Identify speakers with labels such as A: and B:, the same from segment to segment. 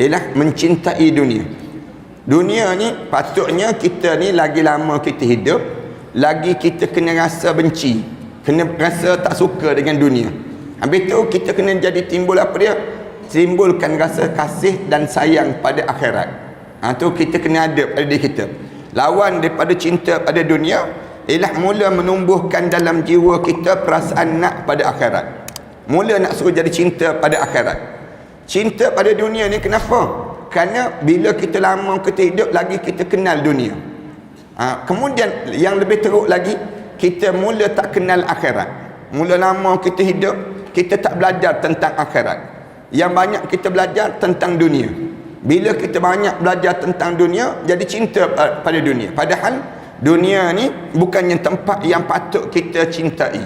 A: ialah mencintai dunia. Dunia ni patutnya kita ni lagi lama kita hidup, lagi kita kena rasa benci, kena rasa tak suka dengan dunia. Habis tu kita kena jadi timbul apa dia? Timbulkan rasa kasih dan sayang pada akhirat. Tu kita kena ada pada diri kita. Lawan daripada cinta pada dunia ialah mula menumbuhkan dalam jiwa kita perasaan nak pada akhirat. Mula nak suruh jadi cinta pada akhirat. Cinta pada dunia ni kenapa? Kerana bila kita lama kita hidup lagi kita kenal dunia. Kemudian yang lebih teruk lagi, kita mula tak kenal akhirat. Mula lama kita hidup, kita tak belajar tentang akhirat. Yang banyak kita belajar tentang dunia. Bila kita banyak belajar tentang dunia, jadi cinta pada dunia. Padahal dunia ni bukannya tempat yang patut kita cintai.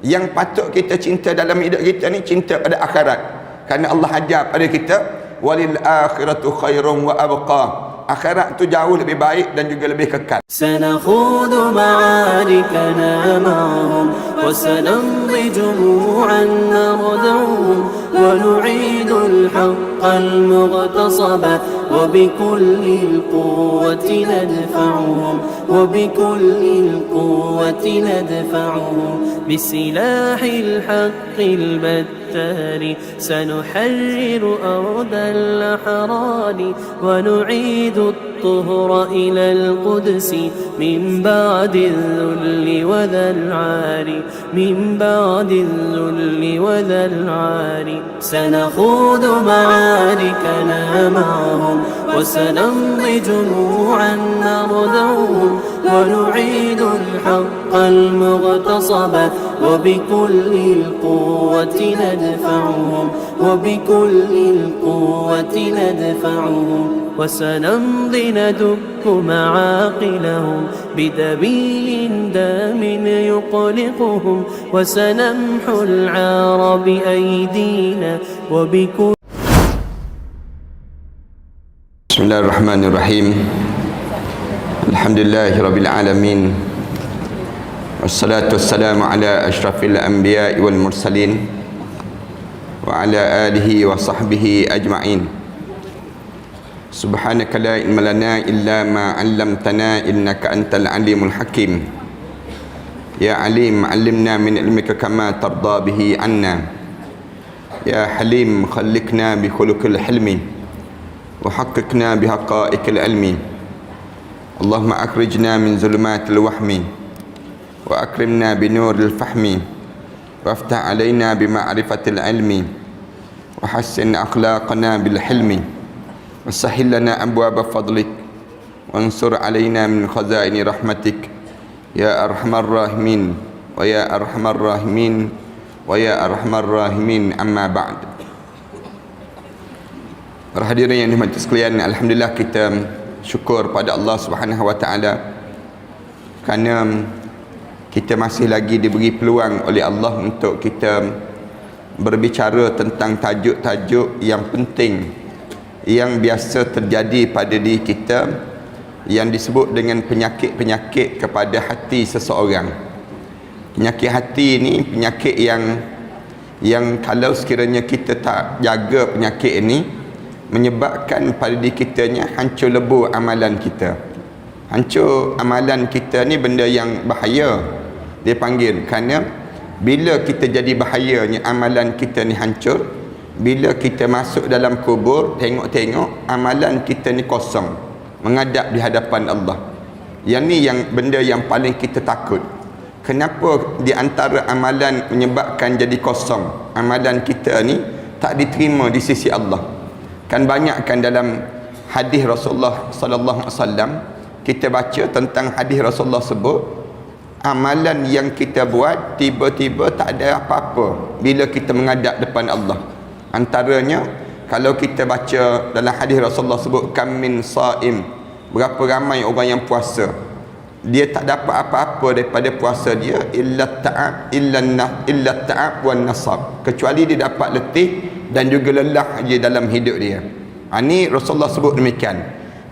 A: Yang patut kita cinta dalam hidup kita ni cinta pada akhirat. Kerana Allah ajar pada kita, walil akhiratu khairum wa abqa. Akhirat tu jauh lebih baik dan juga lebih kekal.
B: Sanakhudu ma'arikana ma'hum wa sanamdi jumu'an narduhum wa nu'idu al-haqqa al-mughtasaba wa bikulli al-quwwati nadfa'uhum wa bikulli al-quwwati nadfa'uhum bisilahi al-haqqi al-battari sanuharriru arda al-ahrari wa nu'idu الطهر إلى القدس من بعد الذل وذا العار من بعد الذل وذا العار سنخوض معاركنا معهم وسنمضي جموعا نردهم ونعيد الحق المغتصب وبكل القوة ندفعهم وبكل القوة ندفعهم وسنمضي ندك معاقلهم بدبيل دام يقلقهم وسنمحو العار بأيدينا وبكل.
A: بسم الله الرحمن الرحيم. الحمد لله رب العالمين والصلاة والسلام على أشرف الأنبياء والمرسلين وعلى آله وصحبه أجمعين. سبحانك لا علم لنا إلا ما علمتنا إنك أنت العليم الحكيم. يا عليم علمنا من علمك كما ترضى به عنا. يا حليم خلقنا بخلق الحلم وحققنا بحقائق العلم. اللهم أخرجنا من ظلمات الوهم وأكرمنا بنور الفهم وافتح علينا بمعرفة العلم وحسن أخلاقنا بالحلم وسهل لنا أبواب فضلك وانصر علينا من خزائن رحمتك يا أرحم الراحمين ويا أرحم الراحمين ويا أرحم الراحمين. أما بعد. Para hadirin yang dihormati sekalian, alhamdulillah kita syukur pada Allah Subhanahu wa taala kerana kita masih lagi diberi peluang oleh Allah untuk kita berbicara tentang tajuk-tajuk yang penting yang biasa terjadi pada diri kita, yang disebut dengan penyakit-penyakit kepada hati seseorang. Penyakit hati ni penyakit yang kalau sekiranya kita tak jaga penyakit ini, menyebabkan pada diri kitanya hancur lebur amalan kita. Hancur amalan kita ni benda yang bahaya dia panggil, kerana bila kita jadi bahayanya amalan kita ni hancur, bila kita masuk dalam kubur, tengok-tengok amalan kita ni kosong, menghadap di hadapan Allah. Yang ni yang benda yang paling kita takut. Kenapa di antara amalan menyebabkan jadi kosong, amalan kita ni tak diterima di sisi Allah? Kan banyak kan dalam hadis Rasulullah sallallahu alaihi wasallam kita baca tentang hadis Rasulullah sebut, amalan yang kita buat tiba-tiba tak ada apa-apa bila kita menghadap depan Allah. Antaranya kalau kita baca dalam hadis Rasulullah sebut, kam min saim, berapa ramai orang yang puasa, dia tak dapat apa-apa daripada puasa dia illa ta'ab wan nasab, kecuali dia dapat letih dan juga lelah je dalam hidup dia. Ini Rasulullah sebut demikian.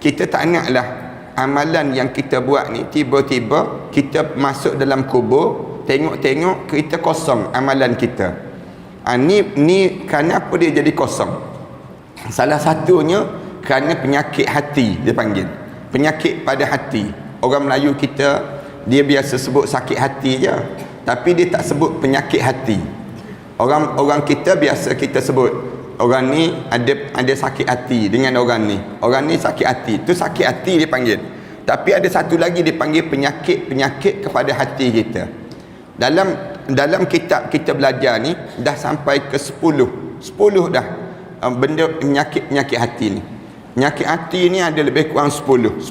A: Kita tak naklah amalan yang kita buat ni tiba-tiba kita masuk dalam kubur, tengok-tengok kita kosong amalan kita. Ni kenapa dia jadi kosong? Salah satunya kerana penyakit hati dia panggil. Penyakit pada hati. Orang Melayu kita dia biasa sebut sakit hati je, tapi dia tak sebut penyakit hati. Orang kita biasa kita sebut orang ni ada sakit hati dengan orang ni. Orang ni sakit hati. Tu sakit hati dia panggil. Tapi ada satu lagi dia panggil penyakit kepada hati kita. Dalam kitab kita belajar ni dah sampai ke 10 dah benda penyakit hati ni. Penyakit hati ni ada lebih kurang 10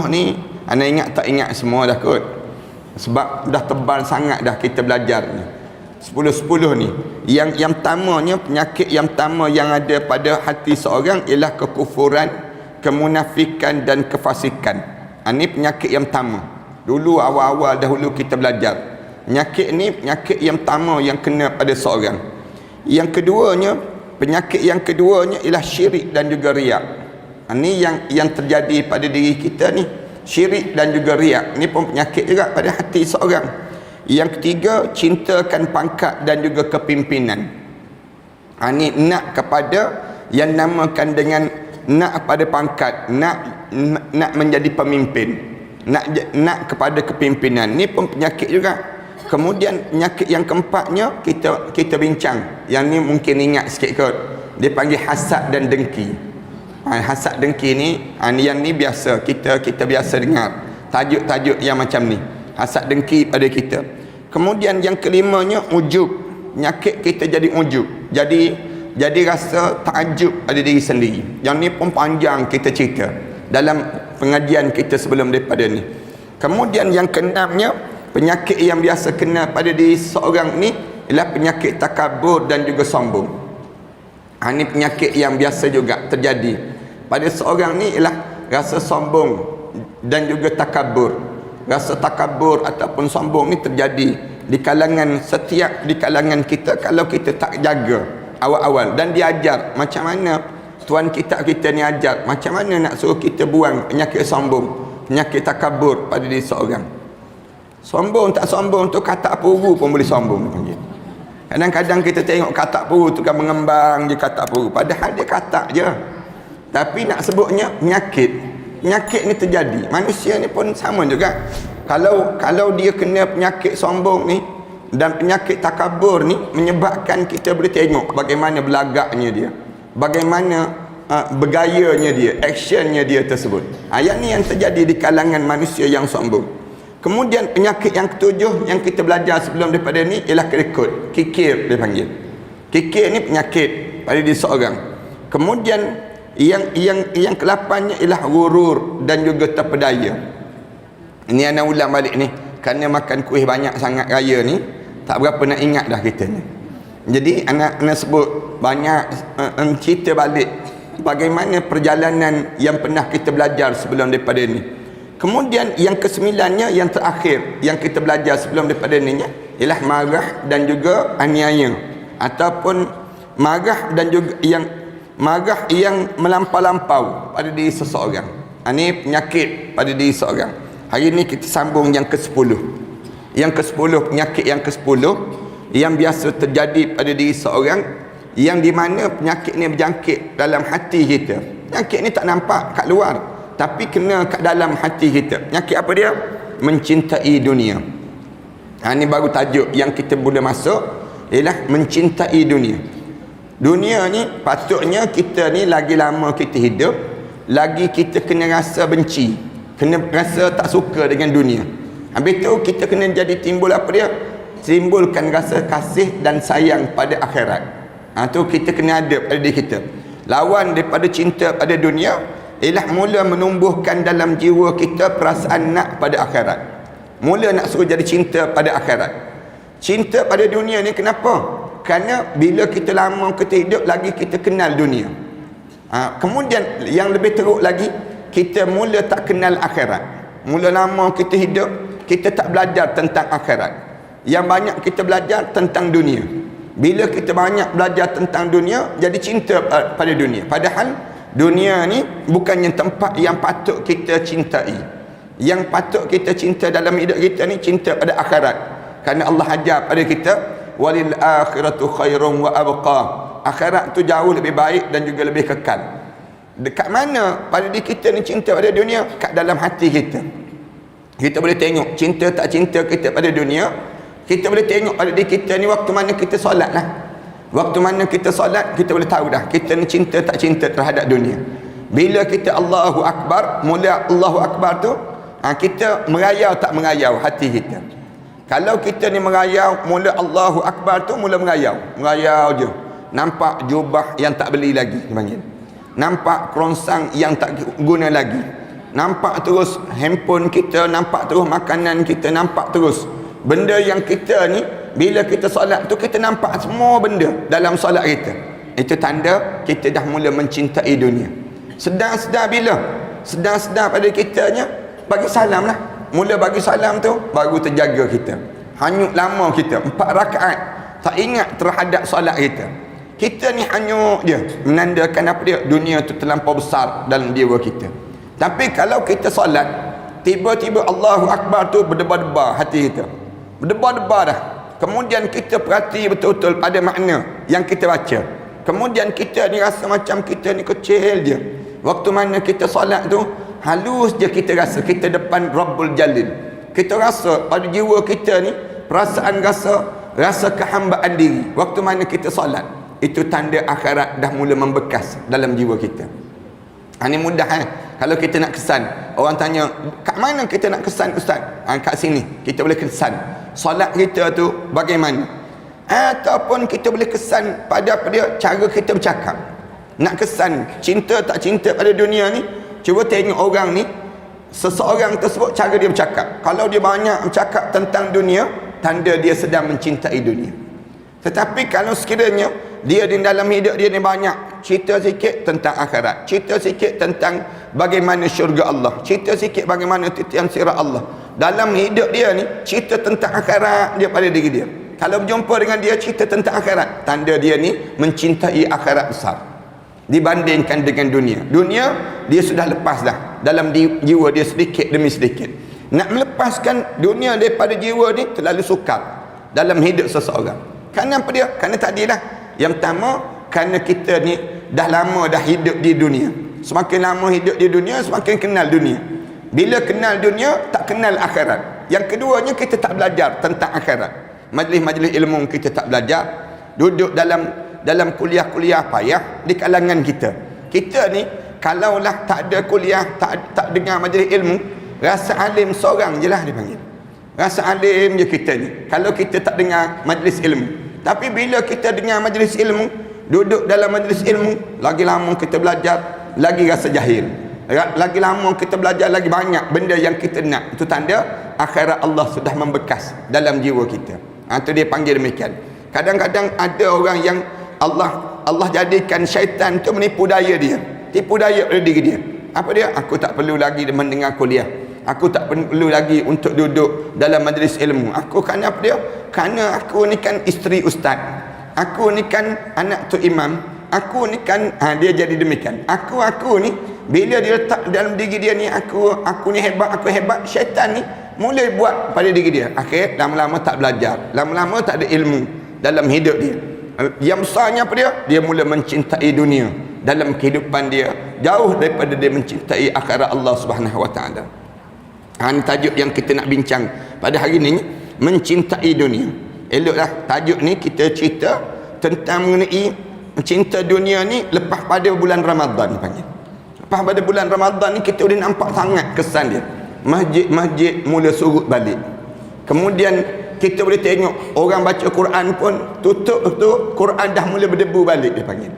A: ni anda ingat tak ingat semua dah kot, sebab dah tebal sangat dah kita belajar ni. 10 ni yang pertamanya, penyakit yang pertama yang ada pada hati seorang ialah kekufuran, kemunafikan dan kefasikan. Ini penyakit yang pertama. Dulu awal-awal dahulu kita belajar penyakit ni, penyakit yang pertama yang kena pada seorang. Penyakit yang keduanya ialah syirik dan juga riak. Ini yang terjadi pada diri kita ni, syirik dan juga riak. Ini pun penyakit juga pada hati seorang. Yang ketiga, cintakan pangkat dan juga kepimpinan. Ini nak kepada yang namakan dengan nak kepada pangkat, nak menjadi pemimpin, nak kepada kepimpinan. Ini pun penyakit juga. Kemudian penyakit yang keempatnya kita bincang. Yang ni mungkin ingat sikit kot. Dia panggil hasad dan dengki. Hasad dengki ni, yang ni biasa kita biasa dengar tajuk-tajuk yang macam ni. Hasad dengki pada kita. Kemudian yang kelimanya ujub. Penyakit kita jadi ujub. Jadi rasa takjub pada diri sendiri. Yang ni pun panjang kita cerita dalam pengajian kita sebelum daripada ni. Kemudian yang keenamnya, penyakit yang biasa kena pada diri seorang ni ialah penyakit takabur dan juga sombong. Ini penyakit yang biasa juga terjadi pada seorang ni ialah rasa sombong dan juga takabur. Rasa takabur ataupun sombong ni terjadi di kalangan kita kalau kita tak jaga awal-awal dan diajar macam mana tuan kita ni ajar macam mana nak suruh kita buang penyakit sombong, penyakit takabur pada diri seorang. Sombong tak sombong tu katak puru pun boleh sombong panggil. Kadang-kadang kita tengok katak puru tu kan mengembang je katak puru, padahal dia katak je. Tapi nak sebutnya penyakit ni terjadi. Manusia ni pun sama juga. Kalau dia kena penyakit sombong ni dan penyakit takabur ni, menyebabkan kita boleh tengok bagaimana belagaknya dia, bagaimana bergayanya dia, actionnya dia tersebut. Yang ni yang terjadi di kalangan manusia yang sombong. Kemudian penyakit yang ketujuh yang kita belajar sebelum daripada ni ialah kerikut, kikir dia panggil. Kikir ni penyakit pada diri seorang. Kemudian yang ke-8nya ialah gurur dan juga terpedaya. Ini anak ulang balik ni, kerana makan kuih banyak sangat raya ni, tak berapa nak ingat dah kita ni. Jadi anak sebut banyak cerita balik bagaimana perjalanan yang pernah kita belajar sebelum daripada ni. Kemudian yang ke-9nya, yang terakhir yang kita belajar sebelum daripada ni ialah marah dan juga aniaya, ataupun marah dan juga marah yang melampau-lampau pada diri seseorang. Ini penyakit pada diri seseorang. Hari ni kita sambung yang ke-10. Yang ke-10, penyakit yang ke-10 yang biasa terjadi pada diri seseorang, yang di mana penyakit ni berjangkit dalam hati kita. Penyakit ni tak nampak kat luar, tapi kena kat dalam hati kita. Penyakit apa dia? Mencintai dunia. Ini baru tajuk yang kita boleh masuk, ialah mencintai dunia. Dunia ni patutnya kita ni lagi lama kita hidup, lagi kita kena rasa benci, kena rasa tak suka dengan dunia. Habis tu kita kena jadi timbul apa dia? Timbulkan rasa kasih dan sayang pada akhirat. Tu kita kena ada pada diri kita. Lawan daripada cinta pada dunia ialah mula menumbuhkan dalam jiwa kita perasaan nak pada akhirat. Mula nak suruh jadi cinta pada akhirat. Cinta pada dunia ni kenapa? Kerana bila kita lama kita hidup, lagi kita kenal dunia. Kemudian yang lebih teruk lagi, kita mula tak kenal akhirat. Mula lama kita hidup, kita tak belajar tentang akhirat. Yang banyak kita belajar tentang dunia. Bila kita banyak belajar tentang dunia, jadi cinta pada dunia. Padahal dunia ni bukannya tempat yang patut kita cintai. Yang patut kita cinta dalam hidup kita ni cinta pada akhirat. Kerana Allah ajar pada kita, walil akhiratu khairun wa abqa. Akhirat tu jauh lebih baik dan juga lebih kekal. Dekat mana pada diri kita ni cinta pada dunia? Kat dalam hati kita. Kita boleh tengok cinta tak cinta kita pada dunia. Kita boleh tengok pada diri kita ni waktu mana kita solat lah. Waktu mana kita solat, kita boleh tahu dah kita ni cinta tak cinta terhadap dunia. Bila kita Allahu Akbar, mula Allahu Akbar tu, kita merayau tak merayau hati kita. Kalau kita ni merayau, mula Allahu Akbar tu mula merayau. Merayau je. Nampak jubah yang tak beli lagi, dipanggil. Nampak kerongsang yang tak guna lagi. Nampak terus handphone kita, nampak terus makanan kita, nampak terus benda yang kita ni, bila kita solat tu kita nampak semua benda dalam solat kita. Itu tanda kita dah mula mencintai dunia. Sedar-sedar bila? Sedar-sedar pada kitanya, bagi salam lah. Mula bagi salam tu baru terjaga kita. Hanyut lama kita 4 rakaat tak ingat terhadap solat kita. Kita ni hanyut je, menandakan apa dia? Dunia tu terlampau besar dalam jiwa kita. Tapi kalau kita solat, tiba-tiba Allahu Akbar tu berdebar-debar hati kita. Berdebar-debar dah. Kemudian kita perhati betul-betul pada makna yang kita baca. Kemudian kita ni rasa macam kita ni kecil je. Waktu mana kita solat tu, halus je kita rasa kita depan Rabbul Jalil. Kita rasa pada jiwa kita ni perasaan rasa kehambaan diri. Waktu mana kita solat, itu tanda akhirat dah mula membekas dalam jiwa kita. Ini mudah kalau kita nak kesan. Orang tanya, kat mana kita nak kesan ustaz? Kat sini kita boleh kesan solat kita tu bagaimana. Ataupun kita boleh kesan pada apa dia, cara kita bercakap. Nak kesan cinta tak cinta pada dunia ni, cuba tengok orang ni, seseorang tersebut cara dia bercakap. Kalau dia banyak bercakap tentang dunia, tanda dia sedang mencintai dunia. Tetapi kalau sekiranya dia di dalam hidup dia ni banyak cerita sikit tentang akhirat, cerita sikit tentang bagaimana syurga Allah, cerita sikit bagaimana titian sirah Allah, dalam hidup dia ni cerita tentang akhirat dia pada diri dia. Kalau berjumpa dengan dia cerita tentang akhirat, tanda dia ni mencintai akhirat besar dibandingkan dengan dunia. Dunia dia sudah lepas dah dalam jiwa dia sedikit demi sedikit. Nak melepaskan dunia daripada jiwa ni terlalu sukar dalam hidup seseorang. Kerana apa dia? Kerana tadilah yang pertama, kerana kita ni dah lama dah hidup di dunia. Semakin lama hidup di dunia, semakin kenal dunia. Bila kenal dunia, tak kenal akhirat. Yang keduanya, kita tak belajar tentang akhirat. Majlis-majlis ilmu kita tak belajar. Duduk dalam kuliah-kuliah payah di kalangan kita. Kita ni kalaulah tak ada kuliah, tak dengar majlis ilmu, rasa alim seorang je lah dipanggil. Rasa alim je kita ni kalau kita tak dengar majlis ilmu. Tapi bila kita dengar majlis ilmu, duduk dalam majlis ilmu, lagi lama kita belajar, lagi rasa jahil. Lagi lama kita belajar, lagi banyak benda yang kita nak. Itu tanda akhirat Allah sudah membekas dalam jiwa kita. Itu dia panggil demikian. Kadang-kadang ada orang yang Allah jadikan syaitan tu menipu daya dia, tipu daya pada diri dia. Apa dia? Aku tak perlu lagi mendengar kuliah, aku tak perlu lagi untuk duduk dalam majlis ilmu. Aku kerana apa dia? Kerana aku ni kan isteri ustaz, aku ni kan anak tu imam, aku ni kan dia jadi demikian. Aku ni bila dia letak dalam diri dia ni aku ni hebat, aku hebat, syaitan ni mulai buat pada diri dia. Akhir lama-lama tak belajar, lama-lama tak ada ilmu dalam hidup dia. Yang besarnya apa dia? Dia mula mencintai dunia dalam kehidupan dia, jauh daripada dia mencintai akhirat Allah Subhanahu Wa Taala. Ini tajuk yang kita nak bincang pada hari ini, mencintai dunia. Eloklah tajuk ni kita cerita tentang mengenai cinta dunia ni lepas pada bulan Ramadan panggil. Lepas pada bulan Ramadan ni kita boleh nampak sangat kesan dia. Masjid-masjid mula surut balik. Kemudian kita boleh tengok orang baca Quran pun tutup tu Quran dah mula berdebu balik dia panggil.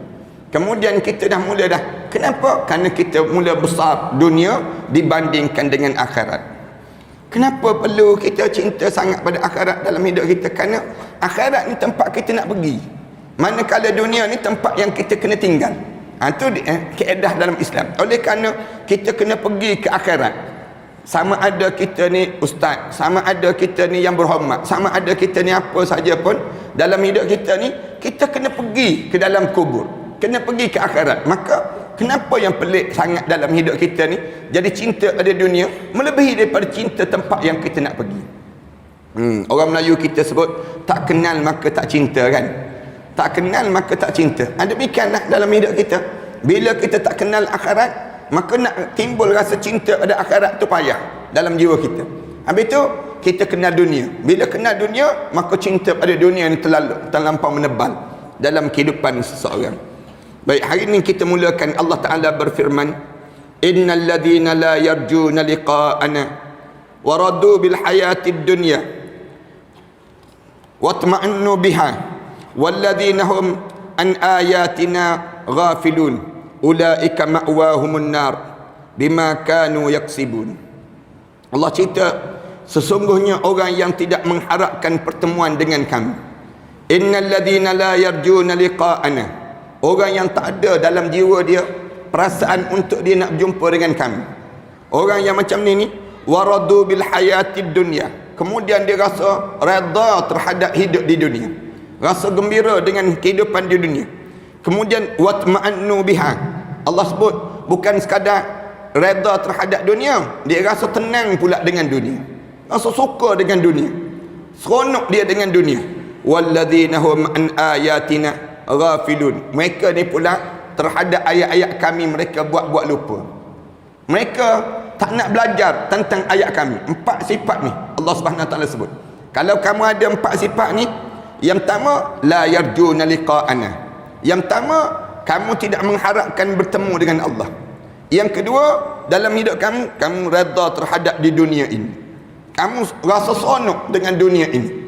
A: Kemudian kita dah mula dah. Kenapa? Kerana kita mula besar dunia dibandingkan dengan akhirat. Kenapa perlu kita cinta sangat pada akhirat dalam hidup kita? Kerana akhirat ni tempat kita nak pergi, manakala dunia ni tempat yang kita kena tinggal. Itu kaedah dalam Islam. Oleh kerana kita kena pergi ke akhirat, sama ada kita ni ustaz, sama ada kita ni yang berhormat, sama ada kita ni apa saja pun dalam hidup kita ni, kita kena pergi ke dalam kubur, kena pergi ke akhirat. Maka kenapa yang pelik sangat dalam hidup kita ni jadi cinta pada dunia melebihi daripada cinta tempat yang kita nak pergi. Orang Melayu kita sebut tak kenal maka tak cinta kan. Tak kenal maka tak cinta. Demikianlah dalam hidup kita. Bila kita tak kenal akhirat, maka nak timbul rasa cinta pada akhirat tu payah dalam jiwa kita. Habis tu kita kenal dunia. Bila kenal dunia, maka cinta pada dunia ni terlampau menebal dalam kehidupan seseorang. Baik, hari ini kita mulakan. Allah Ta'ala berfirman, innal ladhina la yarjuna liqa'ana wa radu bil hayatid dunya watma'annu biha walladhina hum an ayatina ghafilun ulaika ma'wahumun nar bima kanu yaksibun. Allah cerita sesungguhnya orang yang tidak mengharapkan pertemuan dengan kami. Innal ladhina la yarjuna liqa'ana, orang yang tak ada dalam jiwa dia perasaan untuk dia nak berjumpa dengan kami. Orang yang macam ni waradu bil hayatid dunya, kemudian dia rasa redha terhadap hidup di dunia, rasa gembira dengan kehidupan di dunia. Kemudian watma'annu biha, Allah sebut bukan sekadar redha terhadap dunia, dia rasa tenang pula dengan dunia, rasa suka dengan dunia, seronok dia dengan dunia. Walladzina hum an ayatina ghafilun, mereka ni pula terhadap ayat-ayat kami mereka buat lupa. Mereka tak nak belajar tentang ayat kami. 4 sifat ni Allah Subhanahu Wa Taala sebut. Kalau kamu ada 4 sifat ni, yang pertama la yarjuna liqa'ana, yang pertama kamu tidak mengharapkan bertemu dengan Allah. Yang kedua, dalam hidup kamu redha terhadap di dunia ini, kamu rasa seronok dengan dunia ini.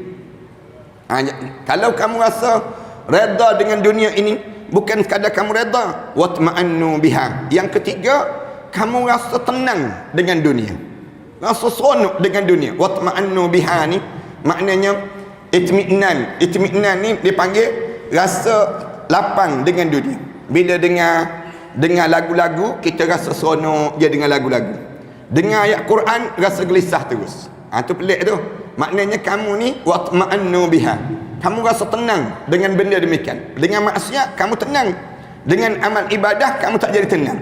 A: Kalau kamu rasa redha dengan dunia ini, bukan sekadar kamu redha, watma'annu biha. Yang ketiga, kamu rasa tenang dengan dunia, rasa seronok dengan dunia. Watma'annu biha ni maknanya itmi'nan. Itmi'nan ni dipanggil rasa lapang dengan dunia. Bila dengar lagu-lagu, kita rasa seronok je dengan lagu-lagu. Dengar ayat Quran, rasa gelisah terus. Tu pelik tu. Maknanya kamu ni watma'annu biha, kamu rasa tenang dengan benda demikian. Dengan maksiat kamu tenang, dengan amal ibadah kamu tak jadi tenang.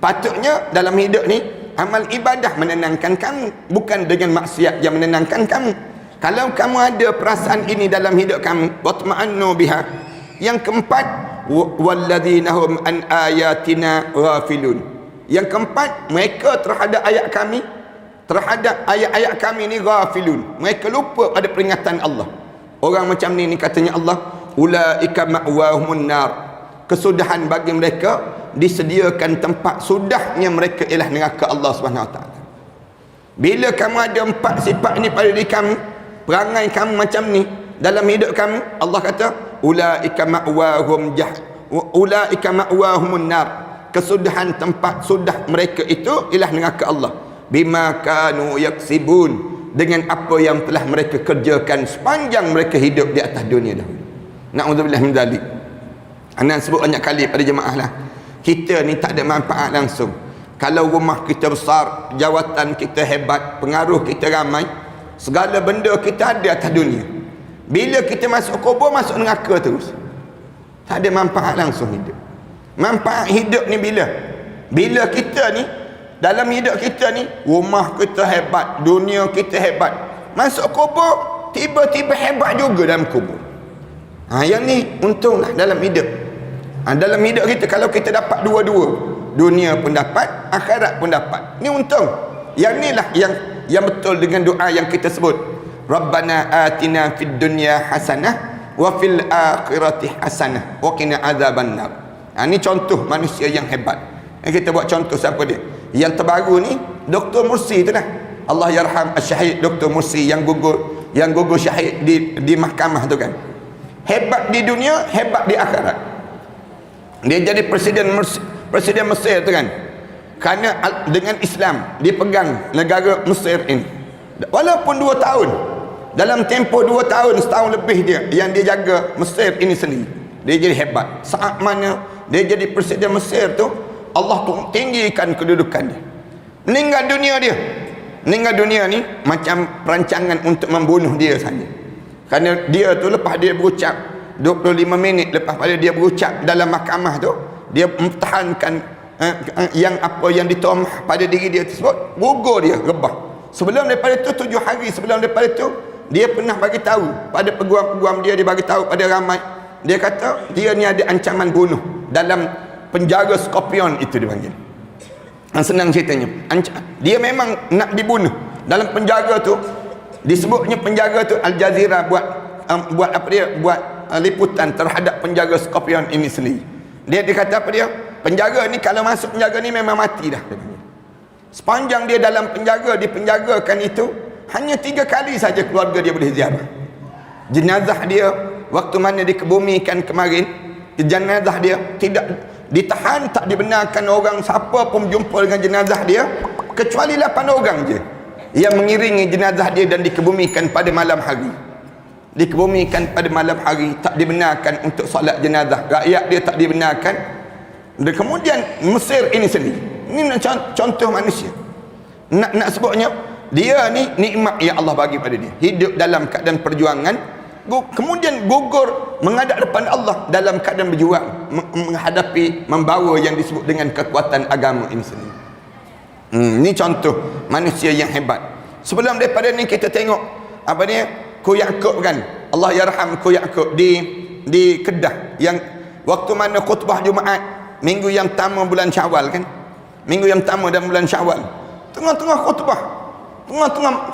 A: Patutnya dalam hidup ni amal ibadah menenangkan kamu, bukan dengan maksiat yang menenangkan kamu. Kalau kamu ada perasaan ini dalam hidup kamu, watma'annu biha. Yang keempat, walladzina hum an ayatina ghafilun. Yang keempat, mereka terhadap ayat kami, terhadap ayat-ayat kami ni ghafilun, mereka lupa pada peringatan Allah. Orang macam ni katanya Allah, ulaika ma'wahumun nar, kesudahan bagi mereka, disediakan tempat sudahnya mereka ialah neraka Allah Subhanahu Wa Taala. Bila kamu ada 4 sifat ni pada diri kamu, perangai kamu macam ni dalam hidup kamu, Allah kata ulaika ma'wahumun nar, kesudahan tempat sudah mereka itu ialah neraka Allah. Bima kanu yaksibun, dengan apa yang telah mereka kerjakan sepanjang mereka hidup di atas dunia dahulu. Na'udzubillah min dzalik. Ana sebut banyak kali pada jemaah lah, kita ni tak ada manfaat langsung. Kalau rumah kita besar, jawatan kita hebat, pengaruh kita ramai, segala benda kita ada atas dunia, bila kita masuk kubur, masuk neraka terus. Tak ada manfaat langsung hidup. Manfaat hidup ni bila kita ni dalam hidup kita ni, rumah kita hebat, dunia kita hebat, masuk kubur tiba-tiba hebat juga dalam kubur. Yang ni untunglah dalam hidup. Dalam hidup kita, kalau kita dapat dua-dua, dunia pun dapat, akhirat pun dapat, ni untung. Yang ni lah yang betul dengan doa yang kita sebut, Rabbana atina fid dunya hasanah wa fil akhirati hasanah wa qina azabannar. Ni contoh manusia yang hebat. Kita buat contoh siapa dia? Yang terbaru ni Dr. Mursi tu lah, Allah yarham Syahid Dr. Mursi yang gugur syahid di mahkamah tu kan. Hebat di dunia, hebat di akhirat. Dia jadi presiden Mesir tu kan, kerana dengan Islam dipegang negara Mesir ini. Walaupun 2 tahun, dalam tempoh 2 tahun, setahun lebih dia yang dia jaga Mesir ini sendiri, dia jadi hebat. Saat mana dia jadi presiden Mesir tu, Allah tu tinggikan kedudukan dia. Meninggal dunia ni macam perancangan untuk membunuh dia saja. Kerana dia tu lepas dia berucap 25 minit lepas pada dia berucap dalam mahkamah tu, dia mempertahankan yang apa yang dituamah pada diri dia tersebut, gugur dia, rebah. Sebelum daripada tu, 7 hari sebelum daripada tu, dia pernah bagi tahu pada peguam-peguam dia bagi tahu pada ramai, dia kata dia ni ada ancaman bunuh dalam penjara Scorpion itu dipanggil. Senang ceritanya, dia memang nak dibunuh dalam penjara tu. Disebutnya penjara tu Al Jazeera buat apa dia, buat liputan terhadap penjara Scorpion ini sendiri. Dia kata apa dia, penjara ni kalau masuk penjara ni memang mati dah. Sepanjang dia dalam penjara, dipenjarakan itu, hanya 3 kali saja keluarga dia boleh ziarah. Jenazah dia waktu mana dikebumikan kemarin, jenazah dia tidak ditahan, tak dibenarkan orang siapa pun jumpa dengan jenazah dia, kecuali 8 orang je yang mengiringi jenazah dia dan dikebumikan pada malam hari. Dikebumikan pada malam hari, tak dibenarkan untuk solat jenazah, rakyat dia tak dibenarkan. Dan kemudian Mesir ini sendiri, ini contoh manusia. Nak sebutnya, dia ni nikmat yang Allah bagi pada dia, hidup dalam keadaan perjuangan, kemudian gugur menghadap depan Allah dalam keadaan berjuang menghadapi, membawa yang disebut dengan kekuatan agama ini sendiri. Ini contoh manusia yang hebat. Sebelum daripada ni kita tengok apa dia, Ku Yaqub kan, Allah yarham Ku Yaqub di Kedah, yang waktu mana khutbah Jumaat minggu yang pertama bulan Syawal kan, minggu yang pertama dan bulan Syawal, tengah-tengah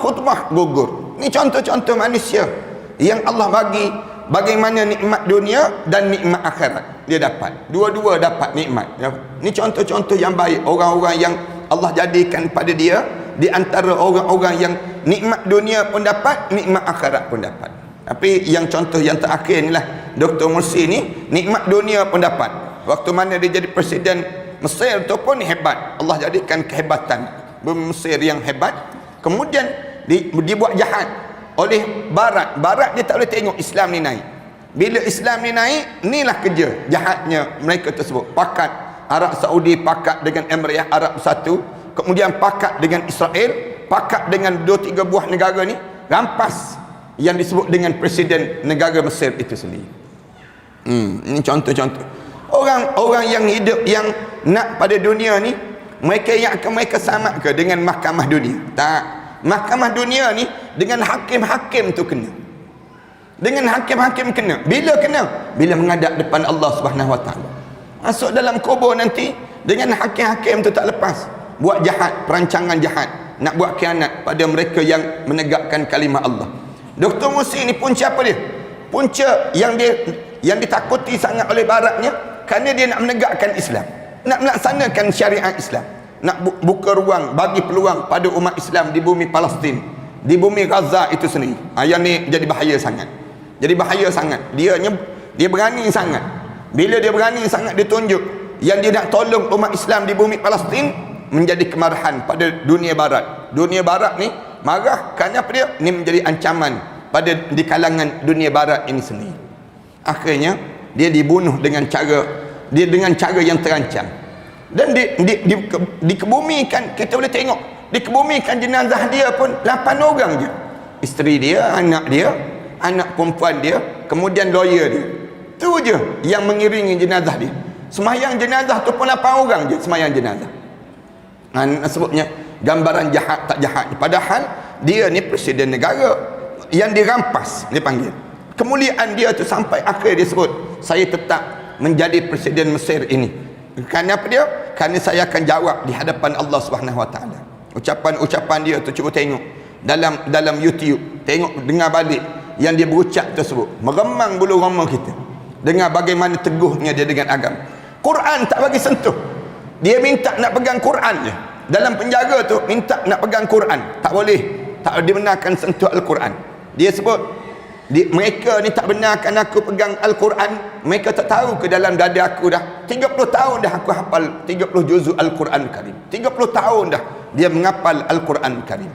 A: khutbah gugur. Ini contoh-contoh manusia yang Allah bagi bagaimana nikmat dunia dan nikmat akhirat dia dapat, dua-dua dapat nikmat. Ini contoh-contoh yang baik, orang-orang yang Allah jadikan pada dia di antara orang-orang yang nikmat dunia pun dapat, nikmat akhirat pun dapat. Tapi yang contoh yang terakhir ni lah, Dr. Mursi ni nikmat dunia pun dapat. Waktu mana dia jadi presiden Mesir tu pun hebat, Allah jadikan kehebatan Mesir yang hebat. Kemudian dibuat jahat oleh Barat dia tak boleh tengok Islam ni naik. Bila Islam ni naik, inilah kerja jahatnya mereka tersebut. Pakat Arab Saudi, pakat dengan Emirat Arab Bersatu, kemudian pakat dengan Israel, pakat dengan 2-3 buah negara ni, rampas yang disebut dengan presiden negara Mesir itu sendiri. Ini contoh-contoh orang-orang yang hidup, yang nak pada dunia ni, mereka yang akan mereka sama ke dengan mahkamah dunia? Tak. Mahkamah dunia ni dengan hakim-hakim tu kena. Dengan hakim-hakim kena. Bila kena? Bila menghadap depan Allah Subhanahu Wa Taala. Masuk dalam kubur nanti dengan hakim-hakim tu tak lepas. Buat jahat, perancangan jahat, nak buat khianat pada mereka yang menegakkan kalimah Allah. Dr. Mursi ni punca apa dia? Punca yang ditakuti sangat oleh Baratnya, kerana dia nak menegakkan Islam, nak melaksanakan syariat Islam, nak buka ruang, bagi peluang pada umat Islam di bumi Palestin, di bumi Gaza itu sendiri. Yang ni jadi bahaya sangat. Jadi bahaya sangat. Dia berani sangat. Bila dia berani sangat, dia tunjuk yang dia nak tolong umat Islam di bumi Palestin, menjadi kemarahan pada dunia Barat. Dunia Barat ni marah kerana apa dia? Ni menjadi ancaman pada di kalangan dunia Barat ini sendiri. Akhirnya dia dibunuh dengan cara yang terancam. Dan dikebumikan, kita boleh tengok, dikebumikan jenazah dia pun 8 orang je. Isteri dia, anak perempuan dia, kemudian lawyer dia. Tu je yang mengiringi jenazah dia. Semayang jenazah tu pun 8 orang je semayang jenazah. Sebabnya gambaran jahat tak jahat. Padahal dia ni presiden negara yang dirampas, dia panggil. Kemuliaan dia tu sampai akhir dia sebut, saya tetap menjadi presiden Mesir ini. Kerana apa dia? Kerana saya akan jawab di hadapan Allah Subhanahu Wa Taala. Ucapan-ucapan dia tu cuba tengok dalam YouTube, tengok, dengar balik yang dia berucap tersebut, meremang bulu roma kita. Dengar bagaimana teguhnya dia dengan agama. Quran tak bagi sentuh. Dia minta nak pegang Quran je. Dalam penjara tu minta nak pegang Quran, tak boleh, tak dibenarkan sentuh Al-Quran. Dia sebut, mereka ni tak benarkan aku pegang Al-Quran. Mereka tak tahu ke dalam dada aku dah 30 tahun dah aku hafal 30 juzuk Al-Quran Karim. 30 tahun dah dia menghafal Al-Quran Karim.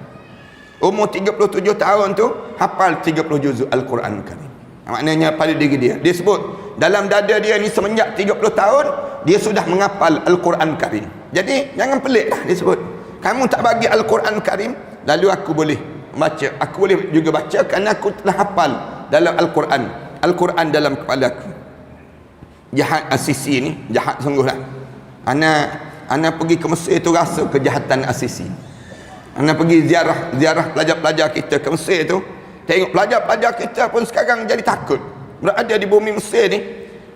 A: Umur 37 tahun tu hafal 30 juzuk Al-Quran Karim. Maknanya pada diri dia, dia sebut dalam dada dia ni semenjak 30 tahun dia sudah menghafal Al-Quran Karim. Jadi jangan pelik lah, dia sebut, kamu tak bagi Al-Quran Karim, lalu aku boleh baca, aku boleh juga baca kerana aku telah hafal dalam Al-Quran dalam kepala aku. Jahat Asisi ni, jahat sungguh lah. Ana pergi ke Mesir tu rasa kejahatan Asisi. Ana pergi ziarah pelajar-pelajar kita ke Mesir tu, tengok pelajar-pelajar kita pun sekarang jadi takut. berada di bumi Mesir ni.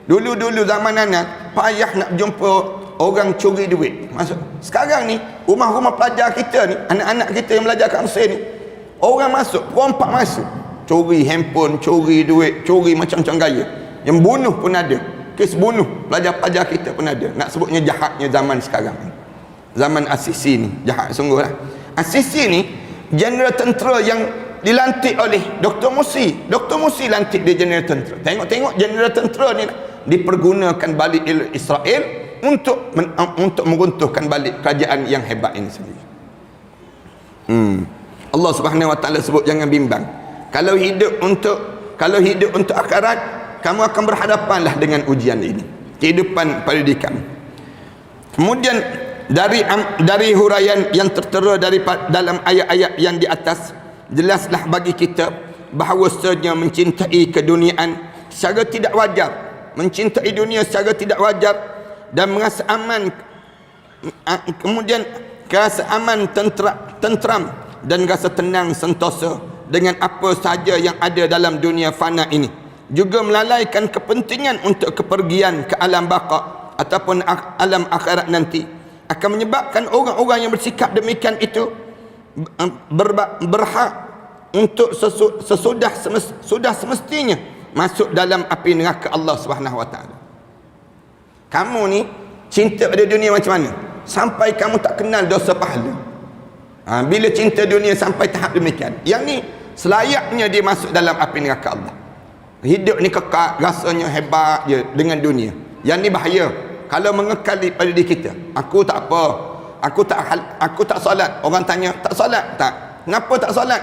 A: Dulu-dulu zaman Anas payah nak jumpa orang curi duit. Masuk. Sekarang ni rumah-rumah pelajar kita ni, anak-anak kita yang belajar kat Mesir ni, orang masuk, perompak masuk, curi handphone, curi duit, curi macam-macam gaya. Yang bunuh pun ada. Kes bunuh pelajar-pelajar kita pun ada. Nak sebutnya jahatnya zaman sekarang ni. Zaman Asisi ni jahat sungguh lah. Asisi ni jeneral tentera yang dilantik oleh Dr. Musi. Dr. Musi lantik dia jeneral tentera. Tengok jeneral tentera ni dipergunakan balik Israel untuk meruntuhkan balik kerajaan yang hebat ini sendiri. Allah Subhanahu wa taala sebut jangan bimbang. Kalau hidup untuk akhirat, kamu akan berhadapanlah dengan ujian ini. Kehidupan pada diri kamu. Kemudian dari huraian yang tertera dalam ayat-ayat yang di atas, jelaslah bagi kita bahawasanya mencintai keduniaan secara tidak wajar, mencintai dunia secara tidak wajar dan merasa aman, kemudian rasa aman, tentram dan rasa tenang sentosa dengan apa sahaja yang ada dalam dunia fana ini, juga melalaikan kepentingan untuk kepergian ke alam baqa ataupun alam akhirat nanti, akan menyebabkan orang-orang yang bersikap demikian itu berhak untuk sudah semestinya masuk dalam api neraka Allah Subhanahu wa taala. Kamu ni cinta pada dunia macam mana? Sampai kamu tak kenal dosa pahala. Bila cinta dunia sampai tahap demikian, yang ni selayaknya dia masuk dalam api neraka Allah. Hidup ni kekal, rasanya hebat je dengan dunia. Yang ni bahaya. Kalau mengekali pada diri kita, aku tak apa, aku tak solat. Orang tanya, tak solat? Tak. Kenapa tak solat?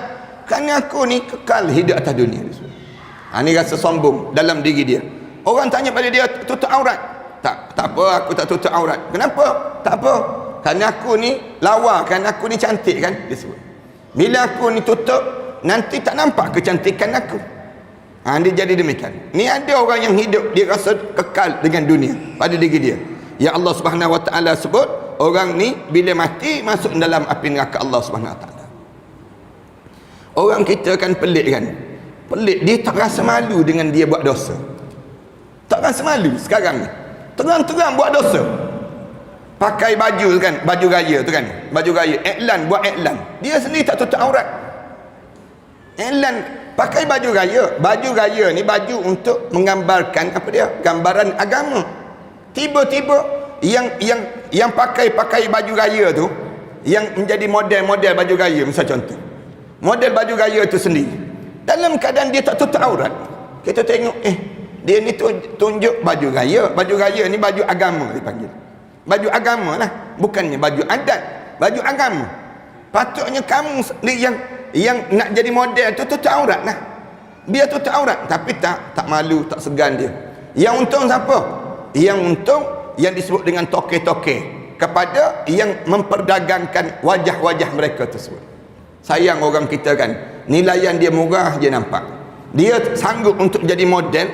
A: Kerana aku ni kekal hidup atas dunia. Ini rasa sombong dalam diri dia. Orang tanya pada dia, tutup aurat? Tak apa, aku tak tutup aurat. Kenapa? Tak apa. Kerana aku ni lawa, kerana aku ni cantik kan, dia sebut. Bila aku ni tutup, nanti tak nampak kecantikan aku. Dia jadi demikian. Ni ada orang yang hidup dia rasa kekal dengan dunia pada diri dia. Ya Allah Subhanahu wa taala sebut orang ni bila mati masuk dalam api neraka Allah Subhanahu wa taala. Orang kita kan pelik kan. Pelik, dia tak rasa malu dengan dia buat dosa. Tak rasa malu sekarang ni. Terang-terang buat dosa. Pakai baju kan, baju raya tu kan. Baju raya, buat iklan. Dia sendiri tak tutup aurat. Iklan pakai baju raya. Baju raya ni baju untuk menggambarkan apa dia? Gambaran agama. Tiba-tiba yang pakai baju raya tu, yang menjadi model baju raya, misal contoh. Model baju raya tu sendiri dalam keadaan dia tak tutup aurat. Kita tengok dia ni tunjuk baju raya. Baju raya ni baju agama dipanggil. Baju agama lah, bukannya baju adat, baju agama. Patutnya kamu yang nak jadi model tu tutup aurat lah. Dia tutup aurat, tapi tak malu, tak segan dia. Yang untung siapa? Yang untung yang disebut dengan toke-toke kepada yang memperdagangkan wajah-wajah mereka tersebut. Sayang orang kita kan, nilaian dia murah je nampak. Dia sanggup untuk jadi model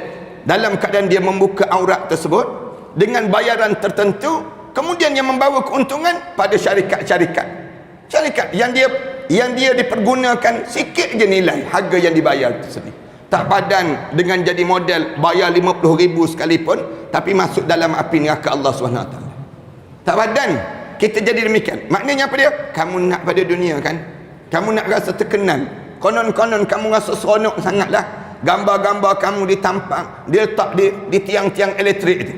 A: dalam keadaan dia membuka aurat tersebut dengan bayaran tertentu, kemudian yang membawa keuntungan pada syarikat-syarikat yang dia dipergunakan sikit je nilai harga yang dibayar itu sendiri. Tak padan dengan jadi model bayar 50,000 sekalipun tapi masuk dalam api neraka Allah SWT. Tak padan kita jadi demikian. Maknanya apa dia? Kamu nak pada dunia kan, kamu nak rasa terkenal, konon-konon kamu rasa seronok sangatlah. Gambar-gambar kamu ditampang, dia letak di tiang-tiang elektrik itu.